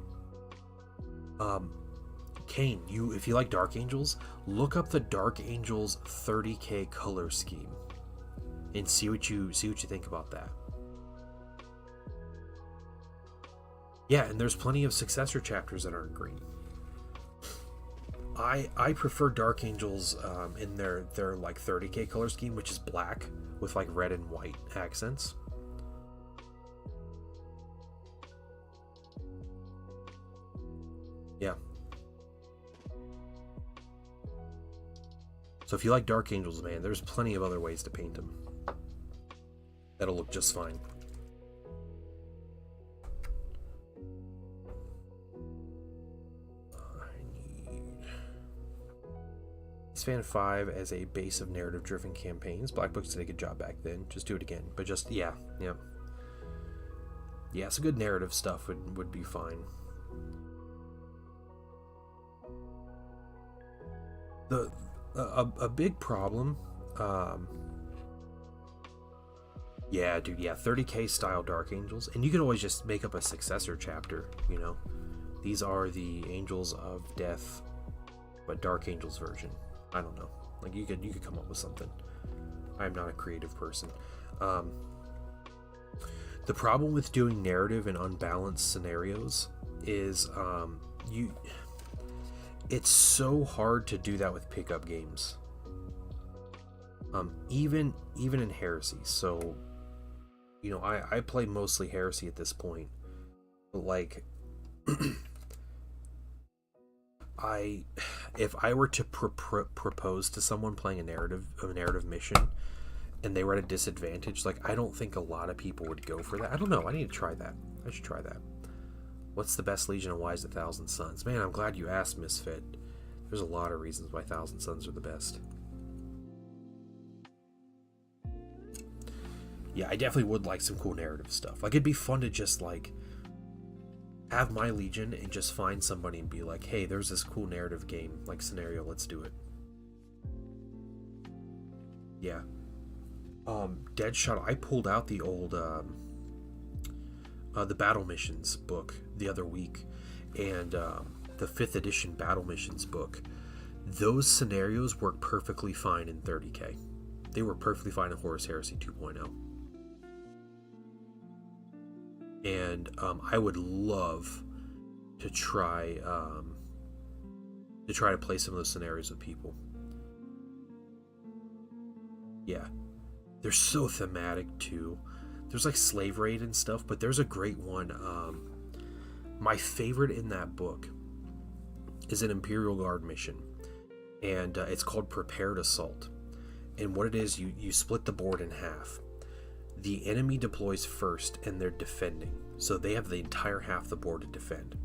Kane, if you like Dark Angels, look up the Dark Angels 30K color scheme and see what you think about that. Yeah, and there's plenty of successor chapters that aren't green. I prefer Dark Angels in their like 30K color scheme, which is black with like red and white accents. Yeah. So if you like Dark Angels, man, there's plenty of other ways to paint them that'll look just fine. Fan 5 as a base of narrative-driven campaigns. Black Books did a good job back then. Just do it again. But just, yeah. Some good narrative stuff would be fine. A big problem, yeah, dude, 30K style Dark Angels. And you could always just make up a successor chapter, These are the Angels of Death, but Dark Angels version. I don't know. Like, you could come up with something. I'm not a creative person. The problem with doing narrative in unbalanced scenarios is it's so hard to do that with pickup games. Even in Heresy. So, I play mostly Heresy at this point. But like if I were to propose to someone playing a narrative mission and they were at a disadvantage, like, I don't think a lot of people would go for that. I don't know. I need to try that. I should try that. What's the best Legion and why is it Thousand Suns? Man, I'm glad you asked, Misfit. There's a lot of reasons why Thousand Suns are the best. Yeah, I definitely would like some cool narrative stuff. Like, it'd be fun to just, like, have my Legion and just find somebody and be like, hey, there's this cool narrative game, like, scenario, let's do it. Yeah. Deadshot, I pulled out the old, the Battle Missions book the other week, and the 5th edition Battle Missions book. Those scenarios work perfectly fine in 30K. They were perfectly fine in Horus Heresy 2.0. And I would love to try to try to play some of those scenarios with people. Yeah, they're so thematic too. There's like slave raid and stuff, but there's a great one. My favorite in that book is an Imperial Guard mission, and it's called Prepared Assault. And what it is, you split the board in half. The enemy deploys first, and they're defending, so they have the entire half the board to defend.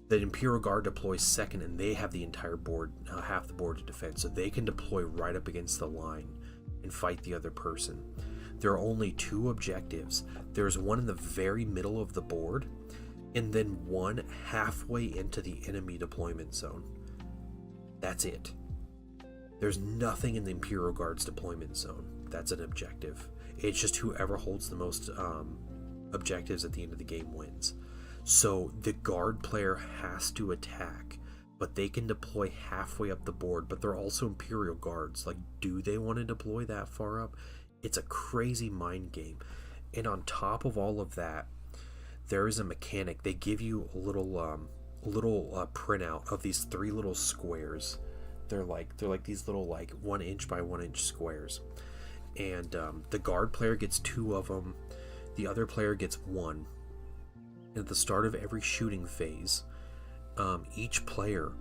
The Imperial Guard deploys second, and they have the entire board, half the board to defend, so they can deploy right up against the line and fight the other person. There are only 2 objectives. There's one in the very middle of the board, and then one halfway into the enemy deployment zone. That's it. There's nothing in the Imperial Guard's deployment zone. That's an objective. It's just whoever holds the most objectives at the end of the game wins. So the guard player has to attack, but they can deploy halfway up the board, but they're also Imperial Guards. Like, do they want to deploy that far up? It's a crazy mind game. And on top of all of that, there is a mechanic. They give you a little printout of these 3 little squares. They're like these little 1 inch by 1 inch squares. And the guard player gets 2 of them. The other player gets 1. And at the start of every shooting phase, each player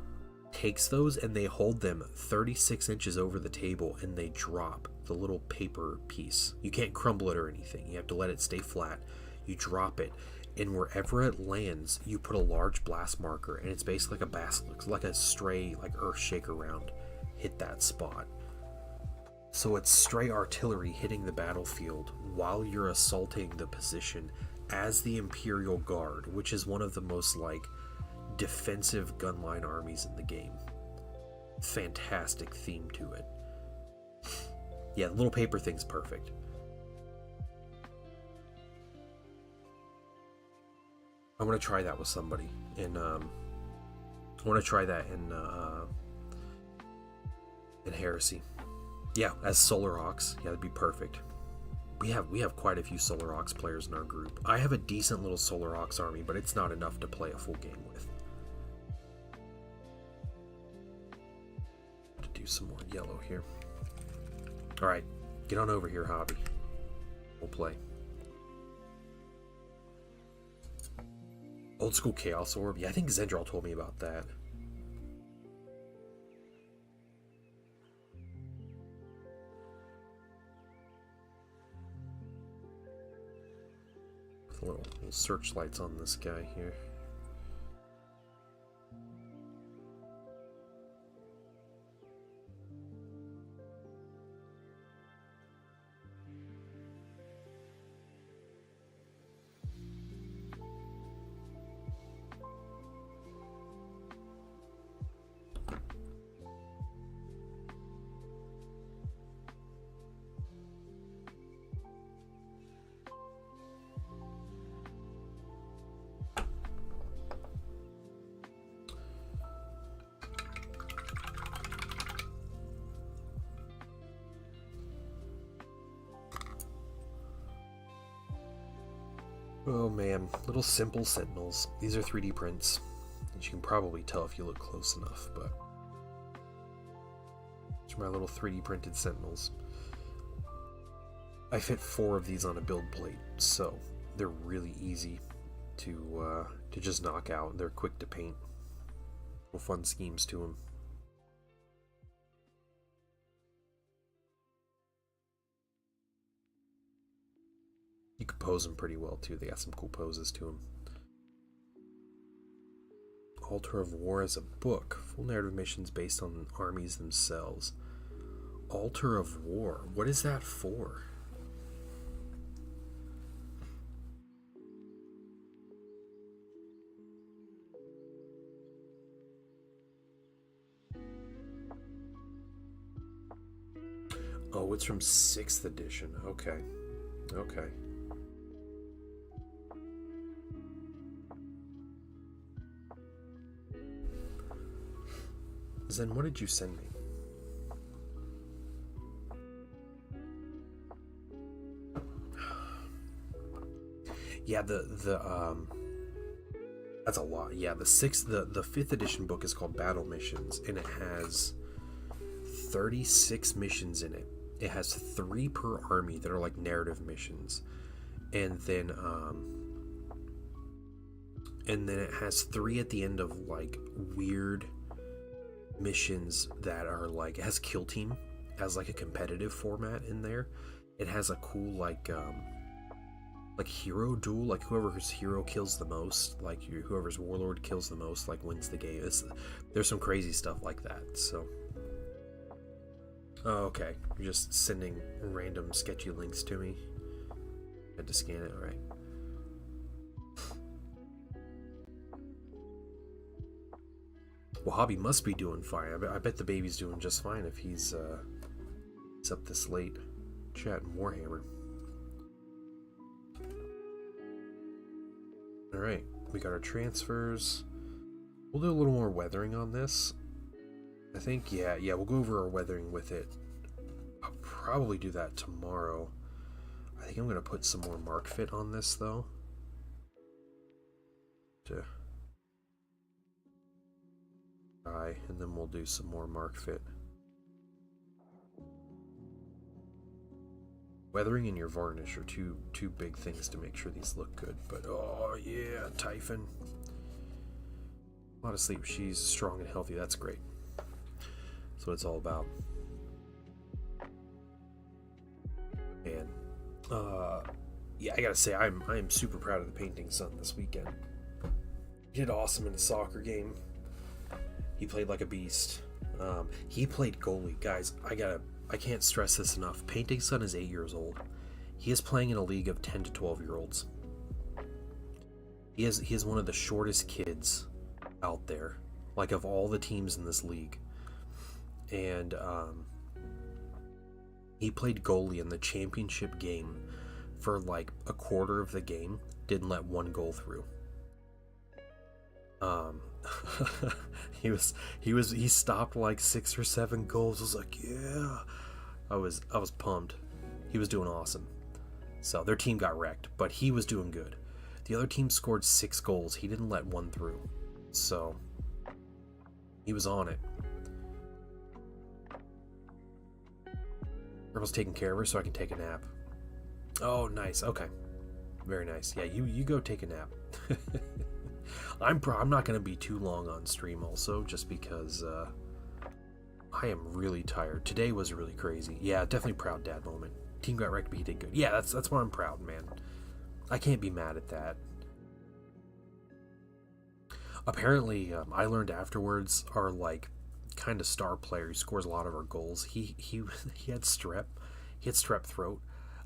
takes those and they hold them 36 inches over the table, and they drop the little paper piece. You can't crumble it or anything. You have to let it stay flat. You drop it, and wherever it lands, you put a large blast marker, and it's basically like a basilisk, like a stray earth shaker round hit that spot. So it's stray artillery hitting the battlefield while you're assaulting the position as the Imperial Guard, which is one of the most defensive gunline armies in the game. Fantastic theme to it. Yeah, the little paper thing's perfect. I want to try that with somebody, and I want to try that in Heresy. Yeah, as Solar Hawks. Yeah, that'd be perfect. We have quite a few Solar Hawks players in our group. I have a decent little Solar Hawks army, but it's not enough to play a full game with. To do some more yellow here. All right, get on over here, Hobby. We'll play. Old school Chaos Orb. Yeah, I think Zendral told me about that. With little searchlights on this guy here. Oh man, little simple sentinels. These are 3D prints, as you can probably tell if you look close enough, but these are my little 3D printed sentinels. I fit 4 of these on a build plate, so they're really easy to just knock out. They're quick to paint. Little fun schemes to them. You can pose them pretty well too. They got some cool poses to them. Altar of War as a book. Full narrative missions based on armies themselves. Altar of War. What is that for? Oh, it's from 6th edition. Okay. Okay. Zen, what did you send me? Yeah, That's a lot. Yeah, the fifth edition book is called Battle Missions, and it has 36 missions in it. It has 3 per army that are like narrative missions, and then it has 3 at the end of like weird missions that are like, it has Kill Team as like a competitive format in there. It has a cool like hero duel, like whoever's hero kills the most, like whoever's warlord kills the most, like wins the game. There's some crazy stuff like that. So oh, okay, you're just sending random sketchy links to me. I had to scan it. All right. Well, Hobby must be doing fine. I bet the baby's doing just fine if he's up this late chatting Warhammer. Alright, we got our transfers. We'll do a little more weathering on this. I think, yeah, we'll go over our weathering with it. I'll probably do that tomorrow. I think I'm going to put some more mark fit on this, though. And then we'll do some more mark fit. Weathering and your varnish are two big things to make sure these look good. But oh yeah, Typhon. A lot of sleep. She's strong and healthy. That's great. That's what it's all about. And yeah, I gotta say, I'm super proud of the painting son this weekend. He did awesome in the soccer game. He played like a beast. He played goalie, guys. I can't stress this enough. Painting son is 8 years old. He is playing in a league of 10 to 12-year-olds. He is one of the shortest kids out there, like of all the teams in this league. And he played goalie in the championship game for like a quarter of the game. Didn't let one goal through. He stopped like 6 or 7 goals. I was like, yeah. I was pumped. He was doing awesome. So their team got wrecked, but he was doing good. The other team scored 6 goals. He didn't let one through. So he was on it. Grandma's taking care of her so I can take a nap. Oh, nice. Okay. Very nice. Yeah, you go take a nap. I'm not going to be too long on stream also, just because I am really tired. Today was really crazy. Yeah, definitely proud dad moment. Team got wrecked, but he did good. Yeah, that's why I'm proud, man. I can't be mad at that. Apparently, I learned afterwards, our like kind of star player who scores a lot of our goals, he had strep. He had strep throat.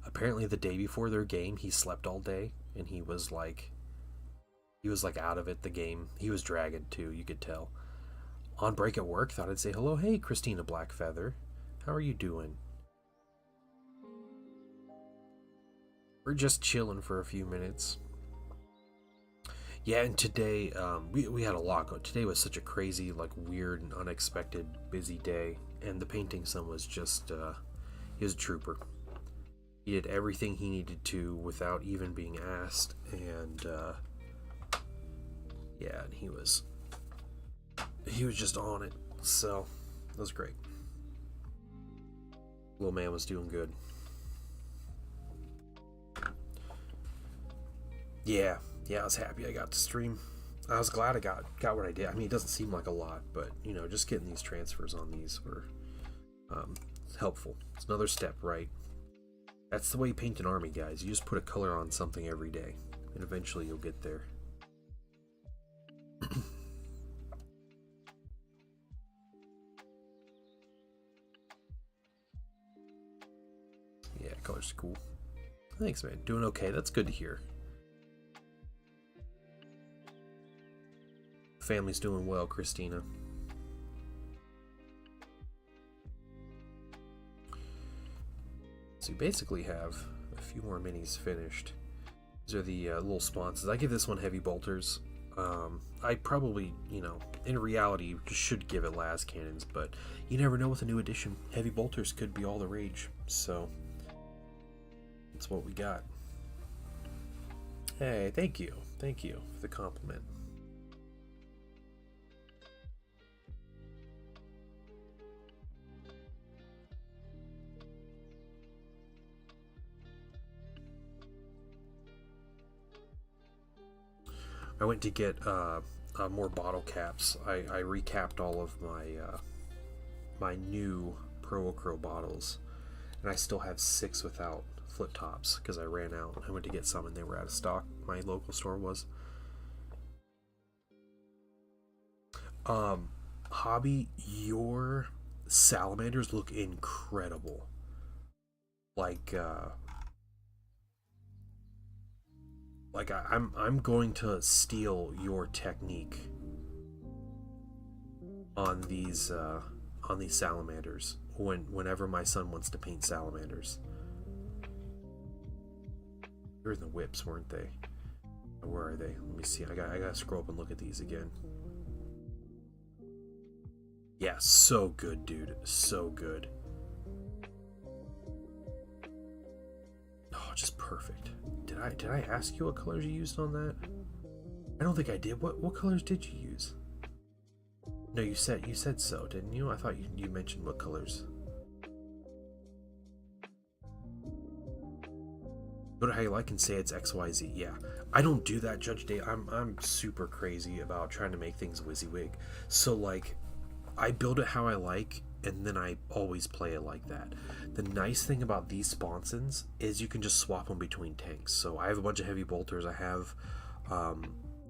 Apparently the day before their game, he slept all day, and he was like out of it the game. He was dragging too, you could tell. On break at work, thought I'd say hello. Hey, Christina Blackfeather. How are you doing? We're just chilling for a few minutes. Yeah, and today, we had a lot going. Today was such a crazy, like, weird and unexpected busy day. And the painting son was just, he was a trooper. He did everything he needed to without even being asked. And, yeah, and he was just on it. So, that was great. Little man was doing good. Yeah, I was happy I got to stream. I was glad I got what I did. I mean, it doesn't seem like a lot, but, you know, just getting these transfers on these were helpful. It's another step, right? That's the way you paint an army, guys. You just put a color on something every day, and eventually you'll get there. Yeah, color's cool. Thanks, man. Doing okay. That's good to hear. Family's doing well, Christina. So you basically have a few more minis finished. These are the little sponsors. I give this one heavy bolters. I probably, you know, in reality, should give it las cannons, but you never know with a new edition. Heavy bolters could be all the rage, so that's what we got. Hey, thank you for the compliment. I went to get more bottle caps. I recapped all of my new Pro Acro bottles, and I still have 6 without flip tops because I ran out. I went to get some and they were out of stock. My local store was. Hobby, your salamanders look incredible. Like I'm going to steal your technique on these salamanders whenever my son wants to paint salamanders. They're in the whips, weren't they? Where are they? Let me see. I gotta scroll up and look at these again. Yeah, so good, dude. So good. Oh, just perfect. Did I ask you what colors you used on that? I don't think I did. What colors did you use? No, you said so, didn't you? I thought you mentioned what colors. Go to how you like and say it's XYZ. Yeah, I don't do that, Judge Day. I'm super crazy about trying to make things WYSIWYG. So like, I build it how I like, and then I always play it like that. The nice thing about these sponsons is you can just swap them between tanks. So I have a bunch of heavy bolters. I have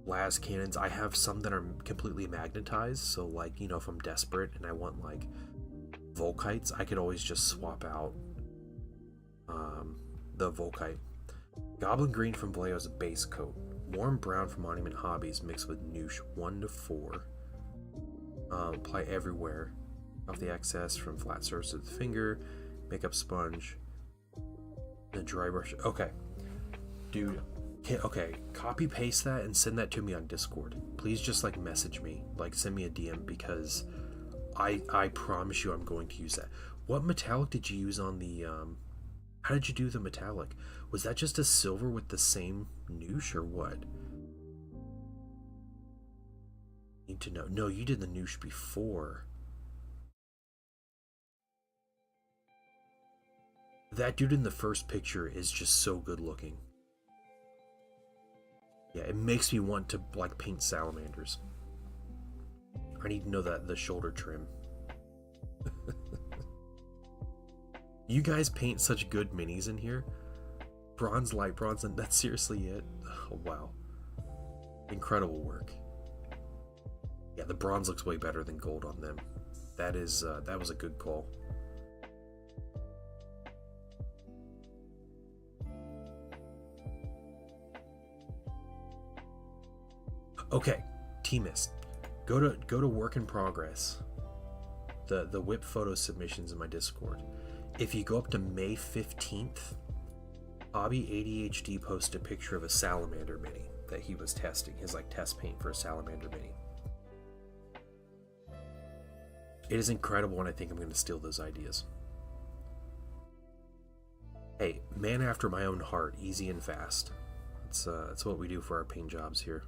las cannons. I have some that are completely magnetized. So like, you know, if I'm desperate and I want like Volkites, I could always just swap out the Volkite. Goblin Green from Vallejo's base coat. Warm Brown from Monument Hobbies mixed with Noosh 1 to 4. Apply everywhere. Off the excess from flat surface of the finger. Makeup sponge. And a dry brush. Okay. Dude. Okay. Copy paste that and send that to me on Discord. Please just like message me. Like send me a DM because I promise you I'm going to use that. What metallic did you use on the how did you do the metallic? Was that just a silver with the same noosh or what? Need to know. No, you did the noosh before. That dude in the first picture is just so good looking. Yeah, it makes me want to like paint salamanders. I need to know that the shoulder trim. You guys paint such good minis in here. Bronze, light bronze, and that's seriously it. Oh, wow. Incredible work. Yeah, the bronze looks way better than gold on them. That was a good call. Okay, T-Mist. Go to work in progress. The whip photo submissions in my Discord. If you go up to May 15th, Hobby ADHD posted a picture of a salamander mini that he was testing, his like test paint for a salamander mini. It is incredible, and I think I'm going to steal those ideas. Hey, man after my own heart, easy and fast. That's what we do for our paint jobs here.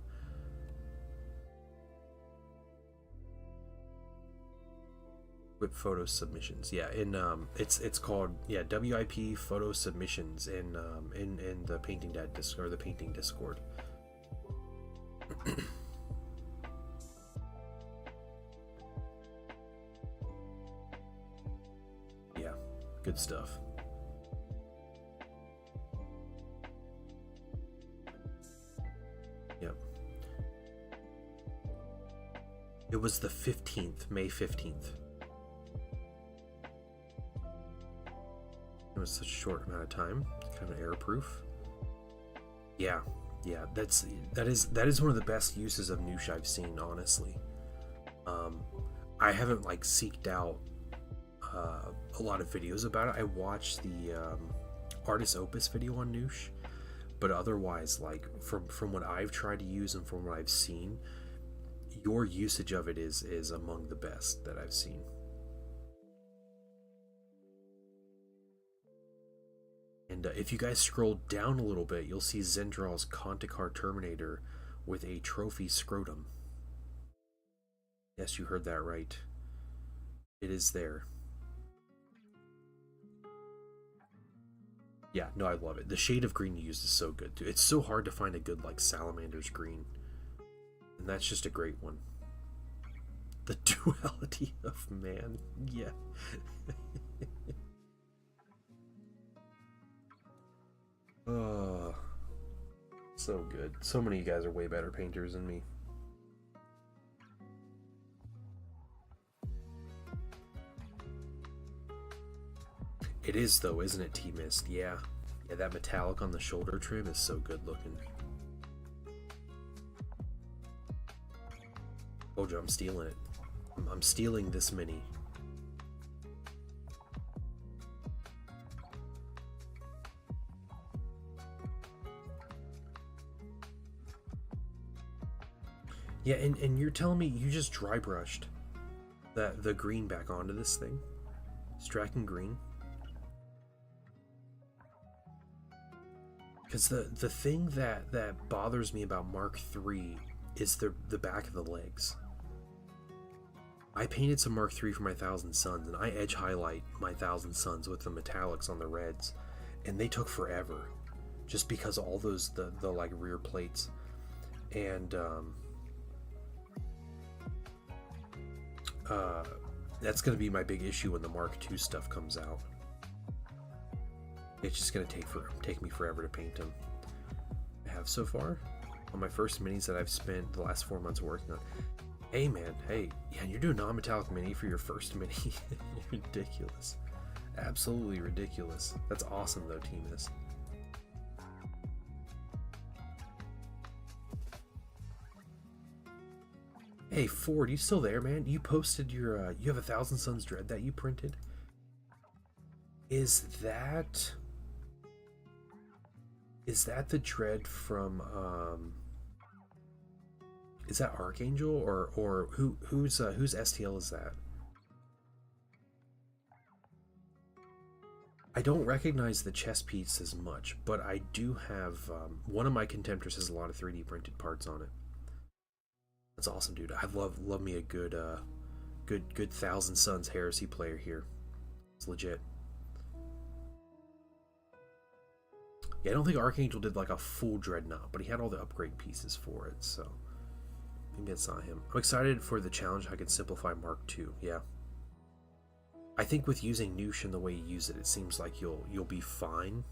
Whip photo submissions, yeah. In it's called WIP photo submissions in the Painting Dad Discord or the Painting Discord. Yeah, good stuff. Yep. It was the 15th, May 15th. It was such a short amount of time. Kind of error proof. Yeah, that is one of the best uses of Noosh I've seen, honestly. I haven't like seeked out a lot of videos about it. I watched the Artist Opus video on Noosh, but otherwise, like from what I've tried to use and from what I've seen, your usage of it is among the best that I've seen. And if you guys scroll down a little bit, you'll see Zendral's Conticar Terminator with a trophy scrotum. Yes, you heard that right. It is there. Yeah, no, I love it. The shade of green you used is so good too. It's so hard to find a good like Salamander's green. And that's just a great one. The duality of man. Yeah. Oh, so good. So many of you guys are way better painters than me. It is though, isn't it, T-Mist? Yeah. Yeah, that metallic on the shoulder trim is so good looking. Oh, I'm stealing it. I'm stealing this mini. Yeah, and you're telling me you just dry brushed the green back onto this thing? Strachan green? Because the thing that bothers me about Mark III is the back of the legs. I painted some Mark III for my Thousand Suns, and I edge highlight my Thousand Suns with the metallics on the reds, and they took forever, just because all those the like rear plates, and that's gonna be my big issue when the Mark II stuff comes out. It's just gonna take me forever to paint them. I have so far on my first minis that I've spent the last 4 months working on. Hey man, hey, yeah, you're doing non-metallic mini for your first mini. You're ridiculous. Absolutely ridiculous. That's awesome though, T-Mist. Hey Ford, you still there, man? You posted your you have a Thousand Suns Dread that you printed? Is that the Dread from is that Archangel or whose STL is that? I don't recognize the chest piece as much, but I do have one of my Contemptors has a lot of 3D printed parts on it. That's awesome, dude. I love me a good good Thousand Suns Heresy player here. It's legit. Yeah, I don't think Archangel did like a full Dreadnought, but he had all the upgrade pieces for it, so maybe it's not him. I'm excited for the challenge. I can simplify Mark II. Yeah, I think with using Noosh and the way you use it, it seems like you'll be fine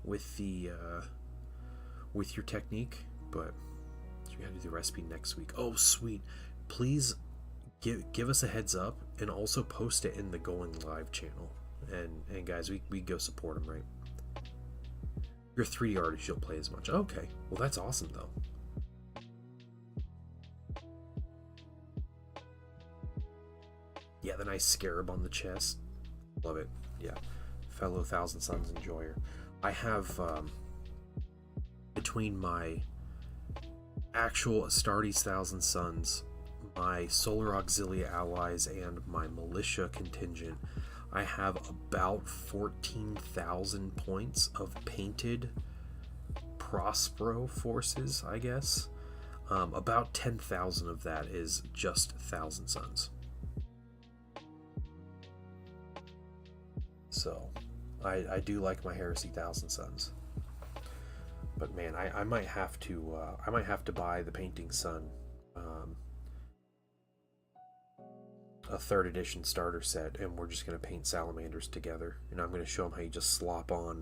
with the with your technique, but you gotta do the recipe next week. Oh, sweet! Please give us a heads up and also post it in the Going Live channel. And guys, we go support them, right? You're a 3D artist, you'll play as much. Okay, well that's awesome though. Yeah, the nice scarab on the chest. Love it. Yeah, fellow Thousand Suns enjoyer. I have between my actual Astartes Thousand Suns, my Solar Auxilia allies, and my militia contingent, I have about 14,000 points of painted Prospero forces, I guess. About 10,000 of that is just Thousand Suns. So, I do like my Heresy Thousand Suns. But man, I might have to buy the Painting Sun, a 3rd edition starter set, and we're just gonna paint salamanders together, and I'm gonna show them how you just slop on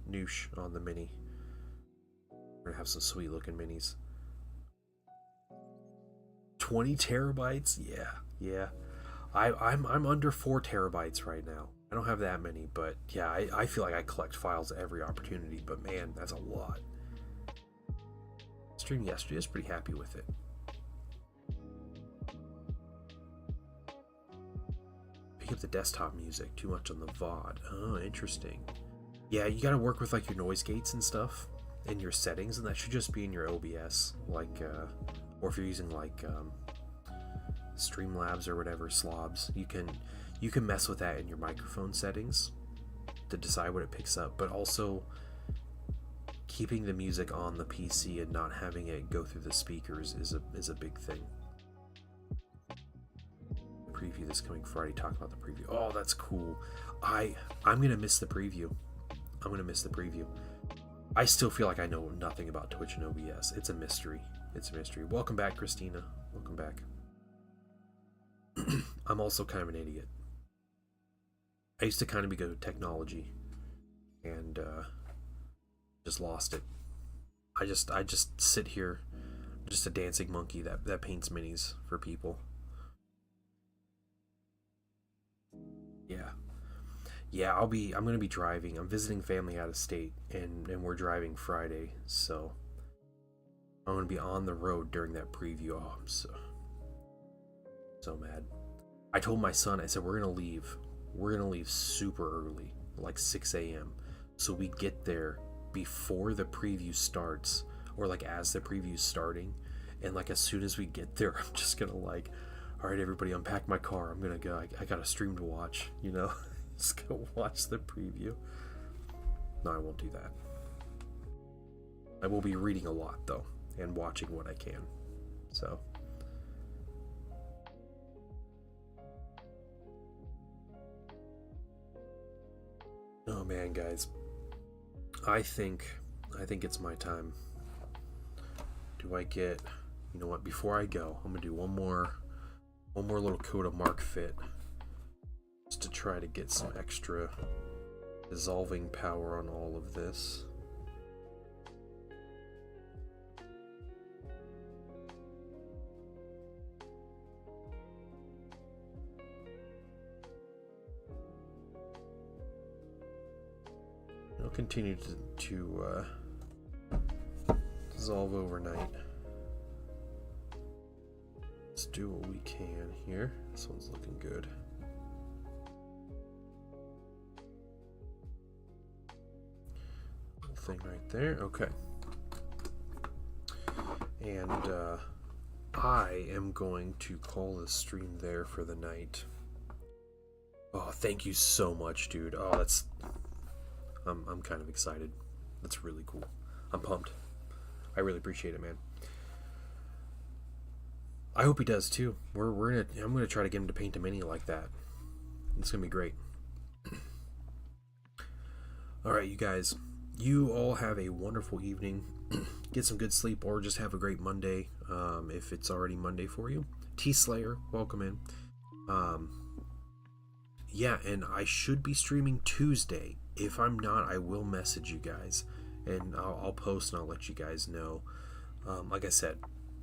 Noosh on the mini. We're gonna have some sweet looking minis. 20 terabytes? Yeah. I'm under 4 terabytes right now. I don't have that many, but yeah, I feel like I collect files at every opportunity, but man, that's a lot. Streamed yesterday, I was pretty happy with it. Pick up the desktop music, too much on the VOD. Oh, interesting. Yeah, you gotta work with like your noise gates and stuff in your settings, and that should just be in your OBS, like, or if you're using like Streamlabs or whatever, slobs, you can mess with that in your microphone settings to decide what it picks up, but also keeping the music on the PC and not having it go through the speakers is a big thing. Preview this coming Friday. Talk about the preview. Oh, that's cool. I'm gonna miss the preview. I still feel like I know nothing about Twitch and OBS. It's a mystery. It's a mystery. Welcome back, Christina. Welcome back. I'm also kind of an idiot. I used to kind of be good at technology, and just lost it. I just sit here, just a dancing monkey that paints minis for people. Yeah, I'm gonna be driving. I'm visiting family out of state, and we're driving Friday, so I'm gonna be on the road during that preview. Oh, I'm so mad. I told my son, I said we're gonna leave super early, like 6 a.m. so we get there before the preview starts, or like as the preview's starting, and like as soon as we get there, I'm just gonna like, all right, everybody, unpack my car. I'm gonna go. I got a stream to watch. Just go watch the preview. No, I won't do that. I will be reading a lot though, and watching what I can. So. Oh man, guys. I think it's my time. Do I get? You know what? Before I go, I'm gonna do one more little coat of Mark Fit, just to try to get some extra dissolving power on all of this. It'll continue to dissolve overnight. Let's do what we can here. This one's looking good. Little thing right there. Okay. And I am going to call this stream there for the night. Oh, thank you so much, dude. Oh, that's... I'm kind of excited. That's really cool. I'm pumped. I really appreciate it, man. I hope he does too. I'm gonna try to get him to paint a mini like that. It's gonna be great. All right, you guys. You all have a wonderful evening. Get some good sleep, or just have a great Monday. If it's already Monday for you. T Slayer, welcome in. Yeah, and I should be streaming Tuesday. If I'm not, I will message you guys, and I'll post and I'll let you guys know. Like I said,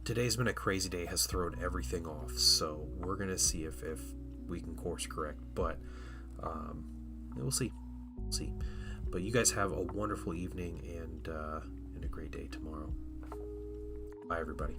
today's been a crazy day, has thrown everything off, so we're gonna see if we can course correct, but we'll see. But you guys have a wonderful evening, and a great day tomorrow. Bye, everybody.